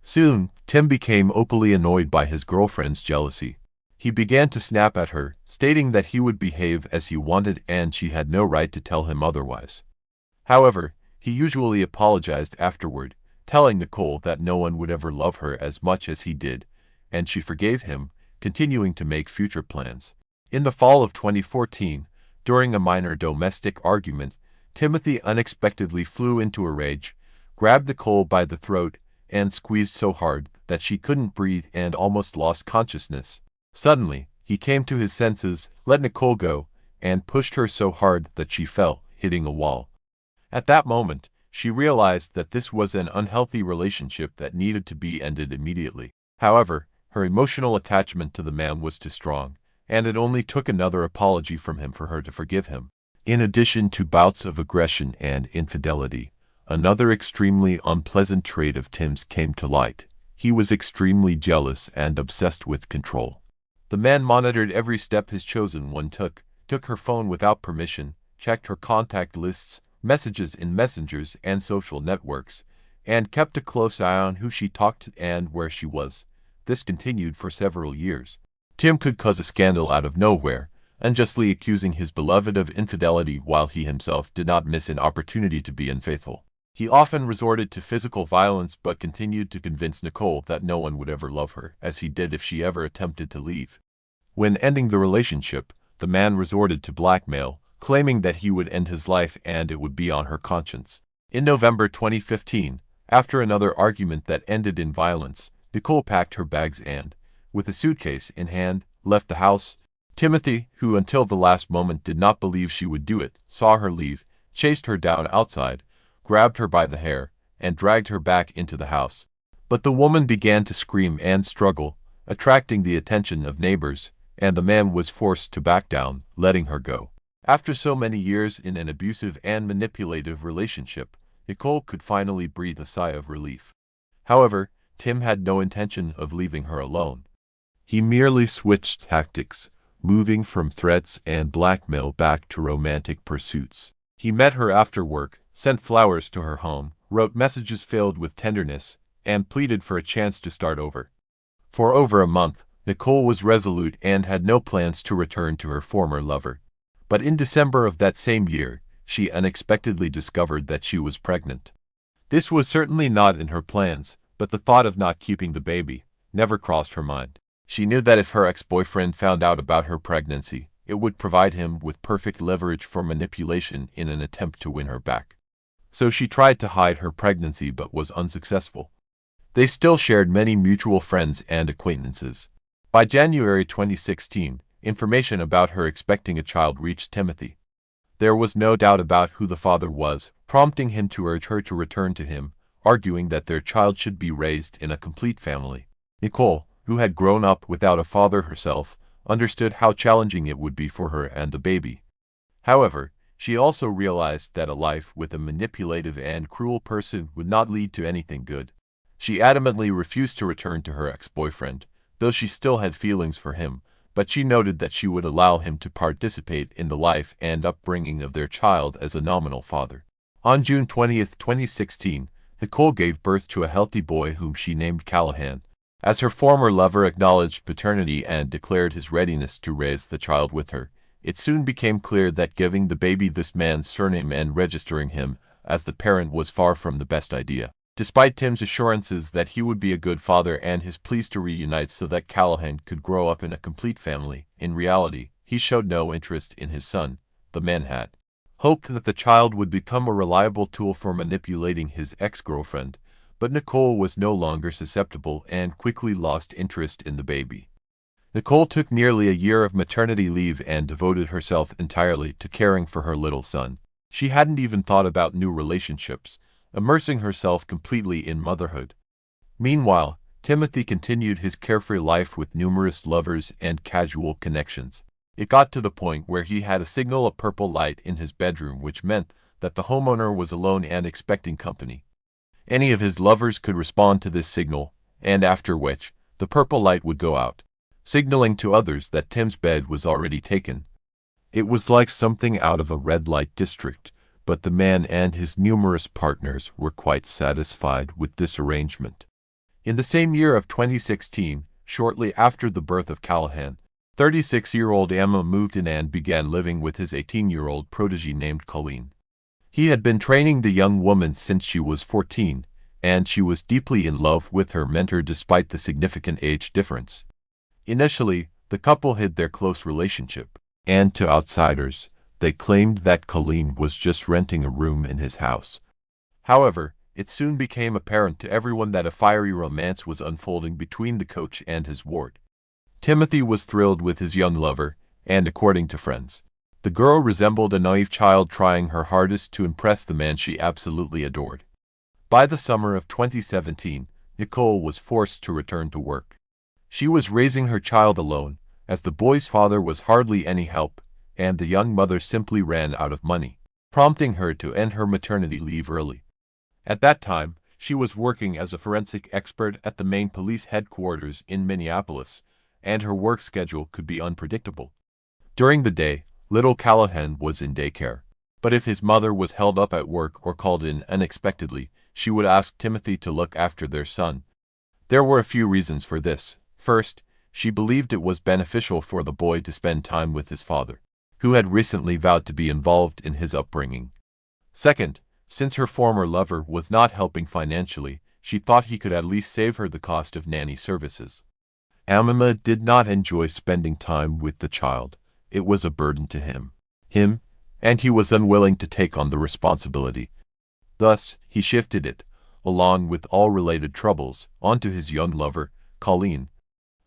Soon, Tim became openly annoyed by his girlfriend's jealousy. He began to snap at her, stating that he would behave as he wanted and she had no right to tell him otherwise. However, he usually apologized afterward, telling Nicole that no one would ever love her as much as he did, and she forgave him, continuing to make future plans. In the fall of 2014, during a minor domestic argument, Timothy unexpectedly flew into a rage, grabbed Nicole by the throat, and squeezed so hard that she couldn't breathe and almost lost consciousness. Suddenly, he came to his senses, let Nicole go, and pushed her so hard that she fell, hitting a wall. At that moment, she realized that this was an unhealthy relationship that needed to be ended immediately. However, her emotional attachment to the man was too strong, and it only took another apology from him for her to forgive him. In addition to bouts of aggression and infidelity, another extremely unpleasant trait of Tim's came to light. He was extremely jealous and obsessed with control. The man monitored every step his chosen one took her phone without permission, checked her contact lists, messages in messengers and social networks, and kept a close eye on who she talked to and where she was. This continued for several years. Tim could cause a scandal out of nowhere, unjustly accusing his beloved of infidelity while he himself did not miss an opportunity to be unfaithful. He often resorted to physical violence but continued to convince Nicole that no one would ever love her, as he did if she ever attempted to leave. When ending the relationship, the man resorted to blackmail, claiming that he would end his life and it would be on her conscience. In November 2015, after another argument that ended in violence, Nicole packed her bags and, with a suitcase in hand, left the house. Timothy, who until the last moment did not believe she would do it, saw her leave, chased her down outside, grabbed her by the hair, and dragged her back into the house. But the woman began to scream and struggle, attracting the attention of neighbors, and the man was forced to back down, letting her go. After so many years in an abusive and manipulative relationship, Nicole could finally breathe a sigh of relief. However, Tim had no intention of leaving her alone. He merely switched tactics, moving from threats and blackmail back to romantic pursuits. He met her after work, sent flowers to her home, wrote messages filled with tenderness, and pleaded for a chance to start over. For over a month, Nicole was resolute and had no plans to return to her former lover. But in December of that same year, she unexpectedly discovered that she was pregnant. This was certainly not in her plans, but the thought of not keeping the baby never crossed her mind. She knew that if her ex-boyfriend found out about her pregnancy, it would provide him with perfect leverage for manipulation in an attempt to win her back. So she tried to hide her pregnancy but was unsuccessful. They still shared many mutual friends and acquaintances. By January 2016, information about her expecting a child reached Timothy. There was no doubt about who the father was, prompting him to urge her to return to him, arguing that their child should be raised in a complete family. Nicole, who had grown up without a father herself, understood how challenging it would be for her and the baby. However, she also realized that a life with a manipulative and cruel person would not lead to anything good. She adamantly refused to return to her ex-boyfriend, though she still had feelings for him, but she noted that she would allow him to participate in the life and upbringing of their child as a nominal father. On June 20, 2016, Nicole gave birth to a healthy boy whom she named Callahan, as her former lover acknowledged paternity and declared his readiness to raise the child with her. It soon became clear that giving the baby this man's surname and registering him as the parent was far from the best idea. Despite Tim's assurances that he would be a good father and his pleas to reunite so that Callahan could grow up in a complete family, in reality, he showed no interest in his son. The man had hoped that the child would become a reliable tool for manipulating his ex-girlfriend, but Nicole was no longer susceptible and quickly lost interest in the baby. Nicole took nearly a year of maternity leave and devoted herself entirely to caring for her little son. She hadn't even thought about new relationships, immersing herself completely in motherhood. Meanwhile, Timothy continued his carefree life with numerous lovers and casual connections. It got to the point where he had to signal a purple light in his bedroom, which meant that the homeowner was alone and expecting company. Any of his lovers could respond to this signal, and after which, the purple light would go out, signaling to others that Tim's bed was already taken. It was like something out of a red light district, but the man and his numerous partners were quite satisfied with this arrangement. In the same year of 2016, shortly after the birth of Callahan, 36-year-old Emma moved in and began living with his 18-year-old protégé named Colleen. He had been training the young woman since she was 14, and she was deeply in love with her mentor despite the significant age difference. Initially, the couple hid their close relationship, and to outsiders, they claimed that Colleen was just renting a room in his house. However, it soon became apparent to everyone that a fiery romance was unfolding between the coach and his ward. Timothy was thrilled with his young lover, and according to friends, the girl resembled a naive child trying her hardest to impress the man she absolutely adored. By the summer of 2017, Nicole was forced to return to work. She was raising her child alone, as the boy's father was hardly any help, and the young mother simply ran out of money, prompting her to end her maternity leave early. At that time, she was working as a forensic expert at the main police headquarters in Minneapolis, and her work schedule could be unpredictable. During the day, little Callahan was in daycare, but if his mother was held up at work or called in unexpectedly, she would ask Timothy to look after their son. There were a few reasons for this. First, she believed it was beneficial for the boy to spend time with his father, who had recently vowed to be involved in his upbringing. Second, since her former lover was not helping financially, she thought he could at least save her the cost of nanny services. Emma did not enjoy spending time with the child. It was a burden to him, and he was unwilling to take on the responsibility. Thus, he shifted it, along with all related troubles, onto his young lover, Colleen.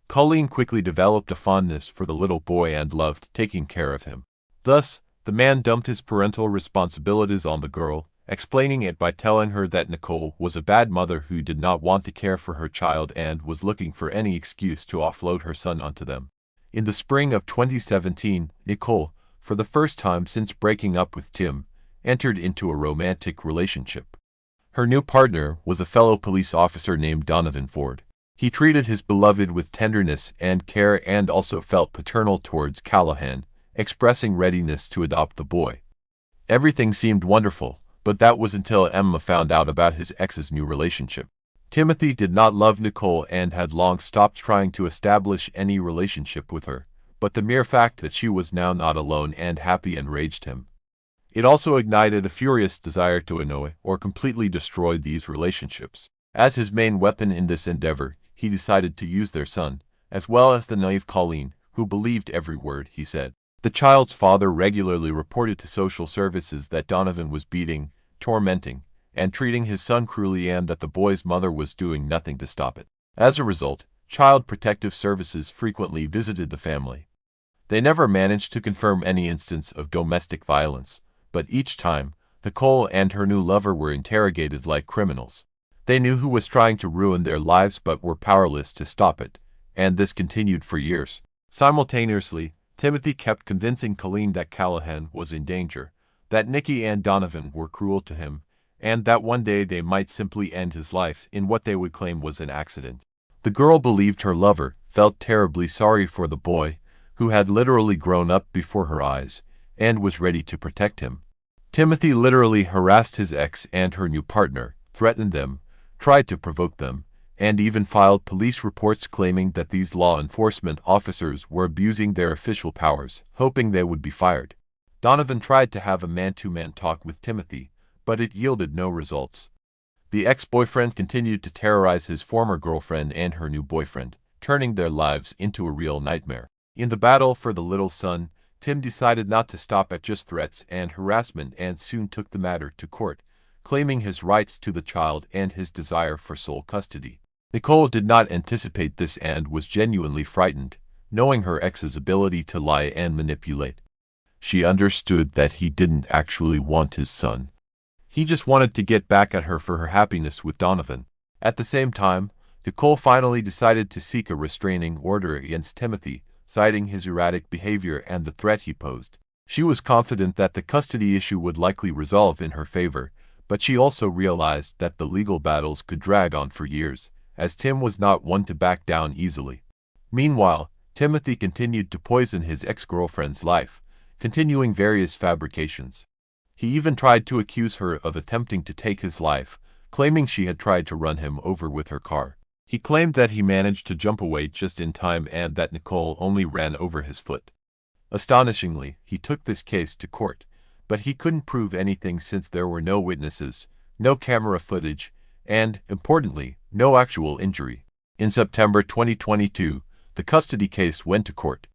Colleen quickly developed a fondness for the little boy and loved taking care of him. Thus, the man dumped his parental responsibilities on the girl, explaining it by telling her that Nicole was a bad mother who did not want to care for her child and was looking for any excuse to offload her son onto them. In the spring of 2017, Nicole, for the first time since breaking up with Tim, entered into a romantic relationship. Her new partner was a fellow police officer named Donovan Ford. He treated his beloved with tenderness and care and also felt paternal towards Callahan, expressing readiness to adopt the boy. Everything seemed wonderful, but that was until Emma found out about his ex's new relationship. Timothy did not love Nicole and had long stopped trying to establish any relationship with her, but the mere fact that she was now not alone and happy enraged him. It also ignited a furious desire to annoy or completely destroy these relationships. As his main weapon in this endeavor, he decided to use their son, as well as the naive Colleen, who believed every word he said. The child's father regularly reported to social services that Donovan was beating, tormenting, and treating his son cruelly and that the boy's mother was doing nothing to stop it. As a result, Child Protective Services frequently visited the family. They never managed to confirm any instance of domestic violence, but each time, Nicole and her new lover were interrogated like criminals. They knew who was trying to ruin their lives but were powerless to stop it, and this continued for years. Simultaneously, Timothy kept convincing Colleen that Callahan was in danger, that Nikki and Donovan were cruel to him, and that one day they might simply end his life in what they would claim was an accident. The girl believed her lover, felt terribly sorry for the boy, who had literally grown up before her eyes, and was ready to protect him. Timothy literally harassed his ex and her new partner, threatened them, tried to provoke them, and even filed police reports claiming that these law enforcement officers were abusing their official powers, hoping they would be fired. Donovan tried to have a man-to-man talk with Timothy, but it yielded no results. The ex-boyfriend continued to terrorize his former girlfriend and her new boyfriend, turning their lives into a real nightmare. In the battle for the little son, Tim decided not to stop at just threats and harassment and soon took the matter to court, claiming his rights to the child and his desire for sole custody. Nicole did not anticipate this and was genuinely frightened, knowing her ex's ability to lie and manipulate. She understood that he didn't actually want his son. He just wanted to get back at her for her happiness with Donovan. At the same time, Nicole finally decided to seek a restraining order against Timothy, citing his erratic behavior and the threat he posed. She was confident that the custody issue would likely resolve in her favor, but she also realized that the legal battles could drag on for years, as Tim was not one to back down easily. Meanwhile, Timothy continued to poison his ex-girlfriend's life, continuing various fabrications. He even tried to accuse her of attempting to take his life, claiming she had tried to run him over with her car. He claimed that he managed to jump away just in time and that Nicole only ran over his foot. Astonishingly, he took this case to court, but he couldn't prove anything since there were no witnesses, no camera footage, and, importantly, no actual injury. In September 2022, the custody case went to court.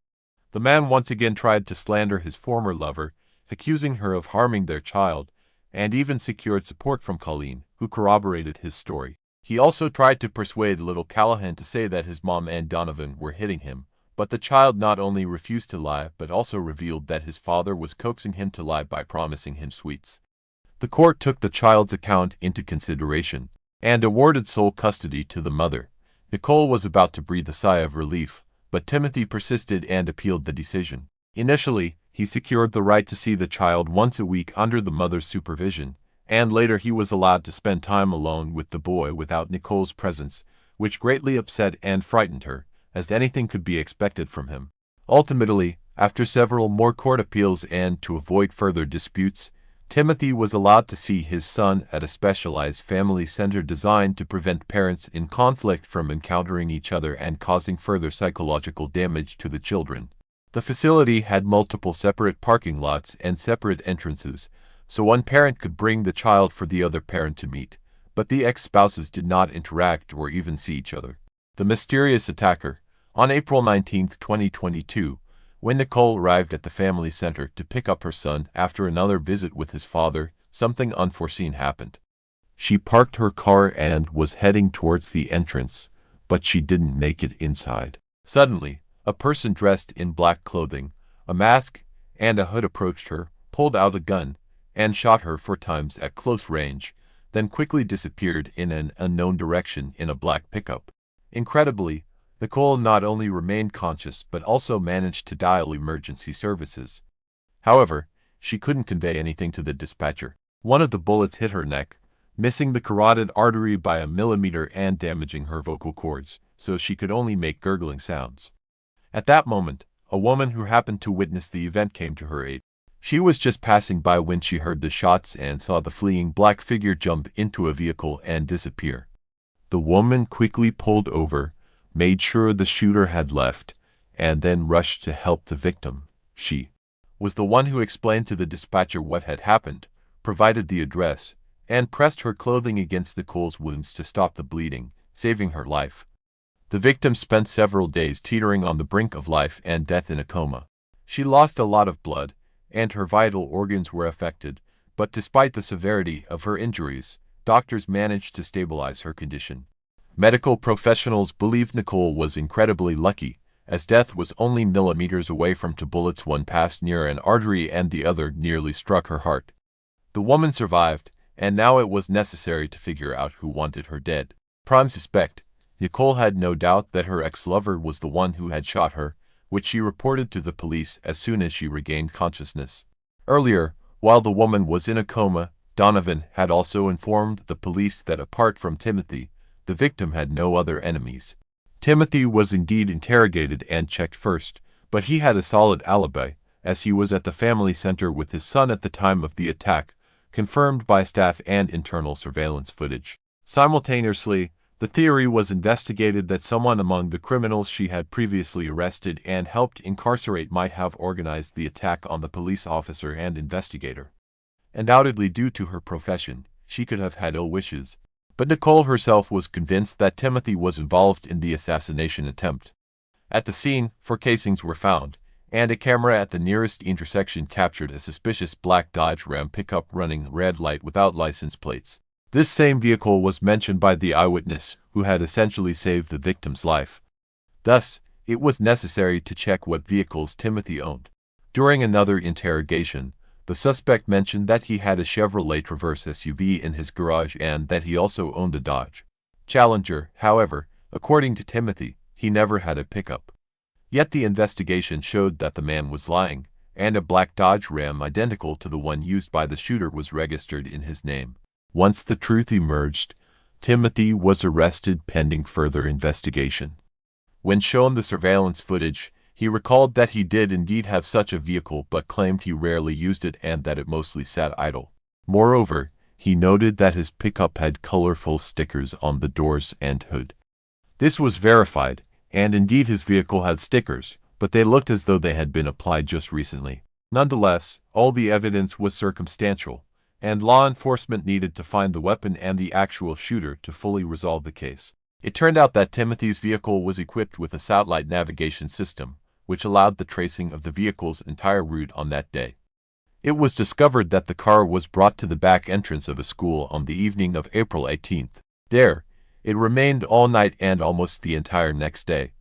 The man once again tried to slander his former lover, accusing her of harming their child, and even secured support from Colleen, who corroborated his story. He also tried to persuade little Callahan to say that his mom and Donovan were hitting him, but the child not only refused to lie but also revealed that his father was coaxing him to lie by promising him sweets. The court took the child's account into consideration and awarded sole custody to the mother. Nicole was about to breathe a sigh of relief, but Timothy persisted and appealed the decision. Initially, he secured the right to see the child once a week under the mother's supervision, and later he was allowed to spend time alone with the boy without Nicole's presence, which greatly upset and frightened her, as anything could be expected from him. Ultimately, after several more court appeals and to avoid further disputes, Timothy was allowed to see his son at a specialized family center designed to prevent parents in conflict from encountering each other and causing further psychological damage to the children. The facility had multiple separate parking lots and separate entrances, so one parent could bring the child for the other parent to meet, but the ex-spouses did not interact or even see each other. The mysterious attacker. On April 19, 2022, when Nicole arrived at the family center to pick up her son after another visit with his father, something unforeseen happened. She parked her car and was heading towards the entrance, but she didn't make it inside. Suddenly, a person dressed in black clothing, a mask, and a hood approached her, pulled out a gun, and shot her 4 times at close range, then quickly disappeared in an unknown direction in a black pickup. Incredibly, Nicole not only remained conscious but also managed to dial emergency services. However, she couldn't convey anything to the dispatcher. One of the bullets hit her neck, missing the carotid artery by a millimeter and damaging her vocal cords, so she could only make gurgling sounds. At that moment, a woman who happened to witness the event came to her aid. She was just passing by when she heard the shots and saw the fleeing black figure jump into a vehicle and disappear. The woman quickly pulled over, made sure the shooter had left, and then rushed to help the victim. She was the one who explained to the dispatcher what had happened, provided the address, and pressed her clothing against Nicole's wounds to stop the bleeding, saving her life. The victim spent several days teetering on the brink of life and death in a coma. She lost a lot of blood, and her vital organs were affected, but despite the severity of her injuries, doctors managed to stabilize her condition. Medical professionals believed Nicole was incredibly lucky, as death was only millimeters away from 2 bullets, one passed near an artery and the other nearly struck her heart. The woman survived, and now it was necessary to figure out who wanted her dead. Prime suspect. Nicole had no doubt that her ex-lover was the one who had shot her, which she reported to the police as soon as she regained consciousness. Earlier, while the woman was in a coma, Donovan had also informed the police that apart from Timothy, the victim had no other enemies. Timothy was indeed interrogated and checked first, but he had a solid alibi, as he was at the family center with his son at the time of the attack, confirmed by staff and internal surveillance footage. Simultaneously, the theory was investigated that someone among the criminals she had previously arrested and helped incarcerate might have organized the attack on the police officer and investigator. Undoubtedly due to her profession, she could have had ill wishes, but Nicole herself was convinced that Timothy was involved in the assassination attempt. At the scene, 4 casings were found, and a camera at the nearest intersection captured a suspicious black Dodge Ram pickup running red light without license plates. This same vehicle was mentioned by the eyewitness, who had essentially saved the victim's life. Thus, it was necessary to check what vehicles Timothy owned. During another interrogation, the suspect mentioned that he had a Chevrolet Traverse SUV in his garage and that he also owned a Dodge Challenger. However, according to Timothy, he never had a pickup. Yet the investigation showed that the man was lying, and a black Dodge Ram identical to the one used by the shooter was registered in his name. Once the truth emerged, Timothy was arrested pending further investigation. When shown the surveillance footage, he recalled that he did indeed have such a vehicle but claimed he rarely used it and that it mostly sat idle. Moreover, he noted that his pickup had colorful stickers on the doors and hood. This was verified, and indeed his vehicle had stickers, but they looked as though they had been applied just recently. Nonetheless, all the evidence was circumstantial, and law enforcement needed to find the weapon and the actual shooter to fully resolve the case. It turned out that Timothy's vehicle was equipped with a satellite navigation system, which allowed the tracing of the vehicle's entire route on that day. It was discovered that the car was brought to the back entrance of a school on the evening of April 18th. There, it remained all night and almost the entire next day.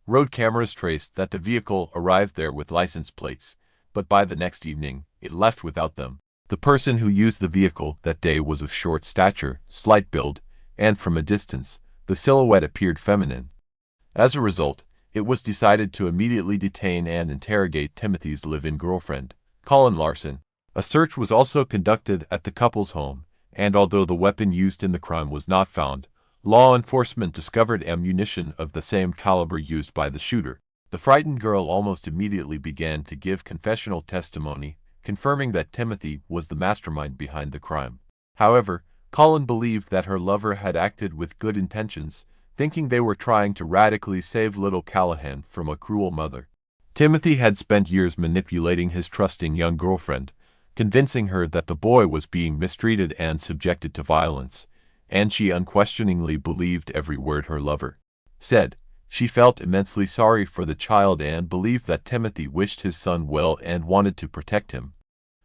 Road cameras traced that the vehicle arrived there with license plates, but by the next evening, it left without them. The person who used the vehicle that day was of short stature, slight build, and from a distance, the silhouette appeared feminine. As a result, it was decided to immediately detain and interrogate Timothy's live-in girlfriend, Colin Larson. A search was also conducted at the couple's home, and although the weapon used in the crime was not found, law enforcement discovered ammunition of the same caliber used by the shooter. The frightened girl almost immediately began to give confessional testimony, confirming that Timothy was the mastermind behind the crime. However, Colin believed that her lover had acted with good intentions, thinking they were trying to radically save little Callahan from a cruel mother. Timothy had spent years manipulating his trusting young girlfriend, convincing her that the boy was being mistreated and subjected to violence, and she unquestioningly believed every word her lover said. She felt immensely sorry for the child and believed that Timothy wished his son well and wanted to protect him.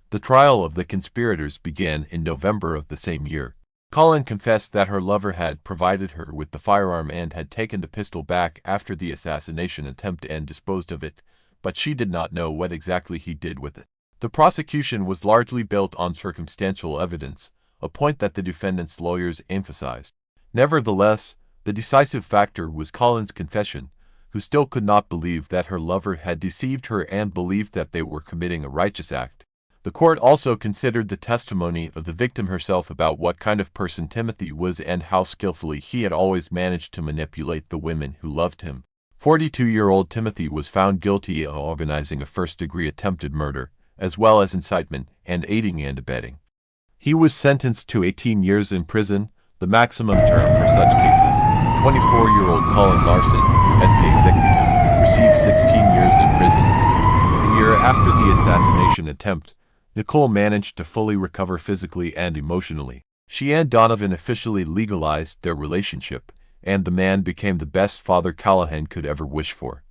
The trial of the conspirators began in November of the same year. Colin confessed that her lover had provided her with the firearm and had taken the pistol back after the assassination attempt and disposed of it, but she did not know what exactly he did with it. The prosecution was largely built on circumstantial evidence, a point that the defendant's lawyers emphasized. Nevertheless, the decisive factor was Colin's confession, who still could not believe that her lover had deceived her and believed that they were committing a righteous act. The court also considered the testimony of the victim herself about what kind of person Timothy was and how skillfully he had always managed to manipulate the women who loved him. 42-year-old Timothy was found guilty of organizing a first-degree attempted murder, as well as incitement and aiding and abetting. He was sentenced to 18 years in prison, the maximum term for such cases. 24-year-old Colin Larson, as the executive, received 16 years in prison. The year after the assassination attempt, Nicole managed to fully recover physically and emotionally. She and Donovan officially legalized their relationship, and the man became the best father Callahan could ever wish for.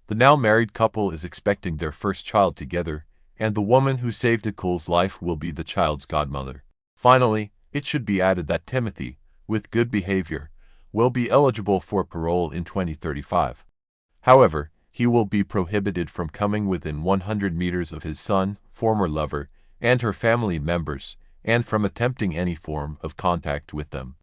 The now married couple is expecting their first child together, and the woman who saved Nicole's life will be the child's godmother. Finally, it should be added that Timothy, with good behavior, will be eligible for parole in 2035. However, he will be prohibited from coming within 100 meters of his son, former lover, and her family members, and from attempting any form of contact with them.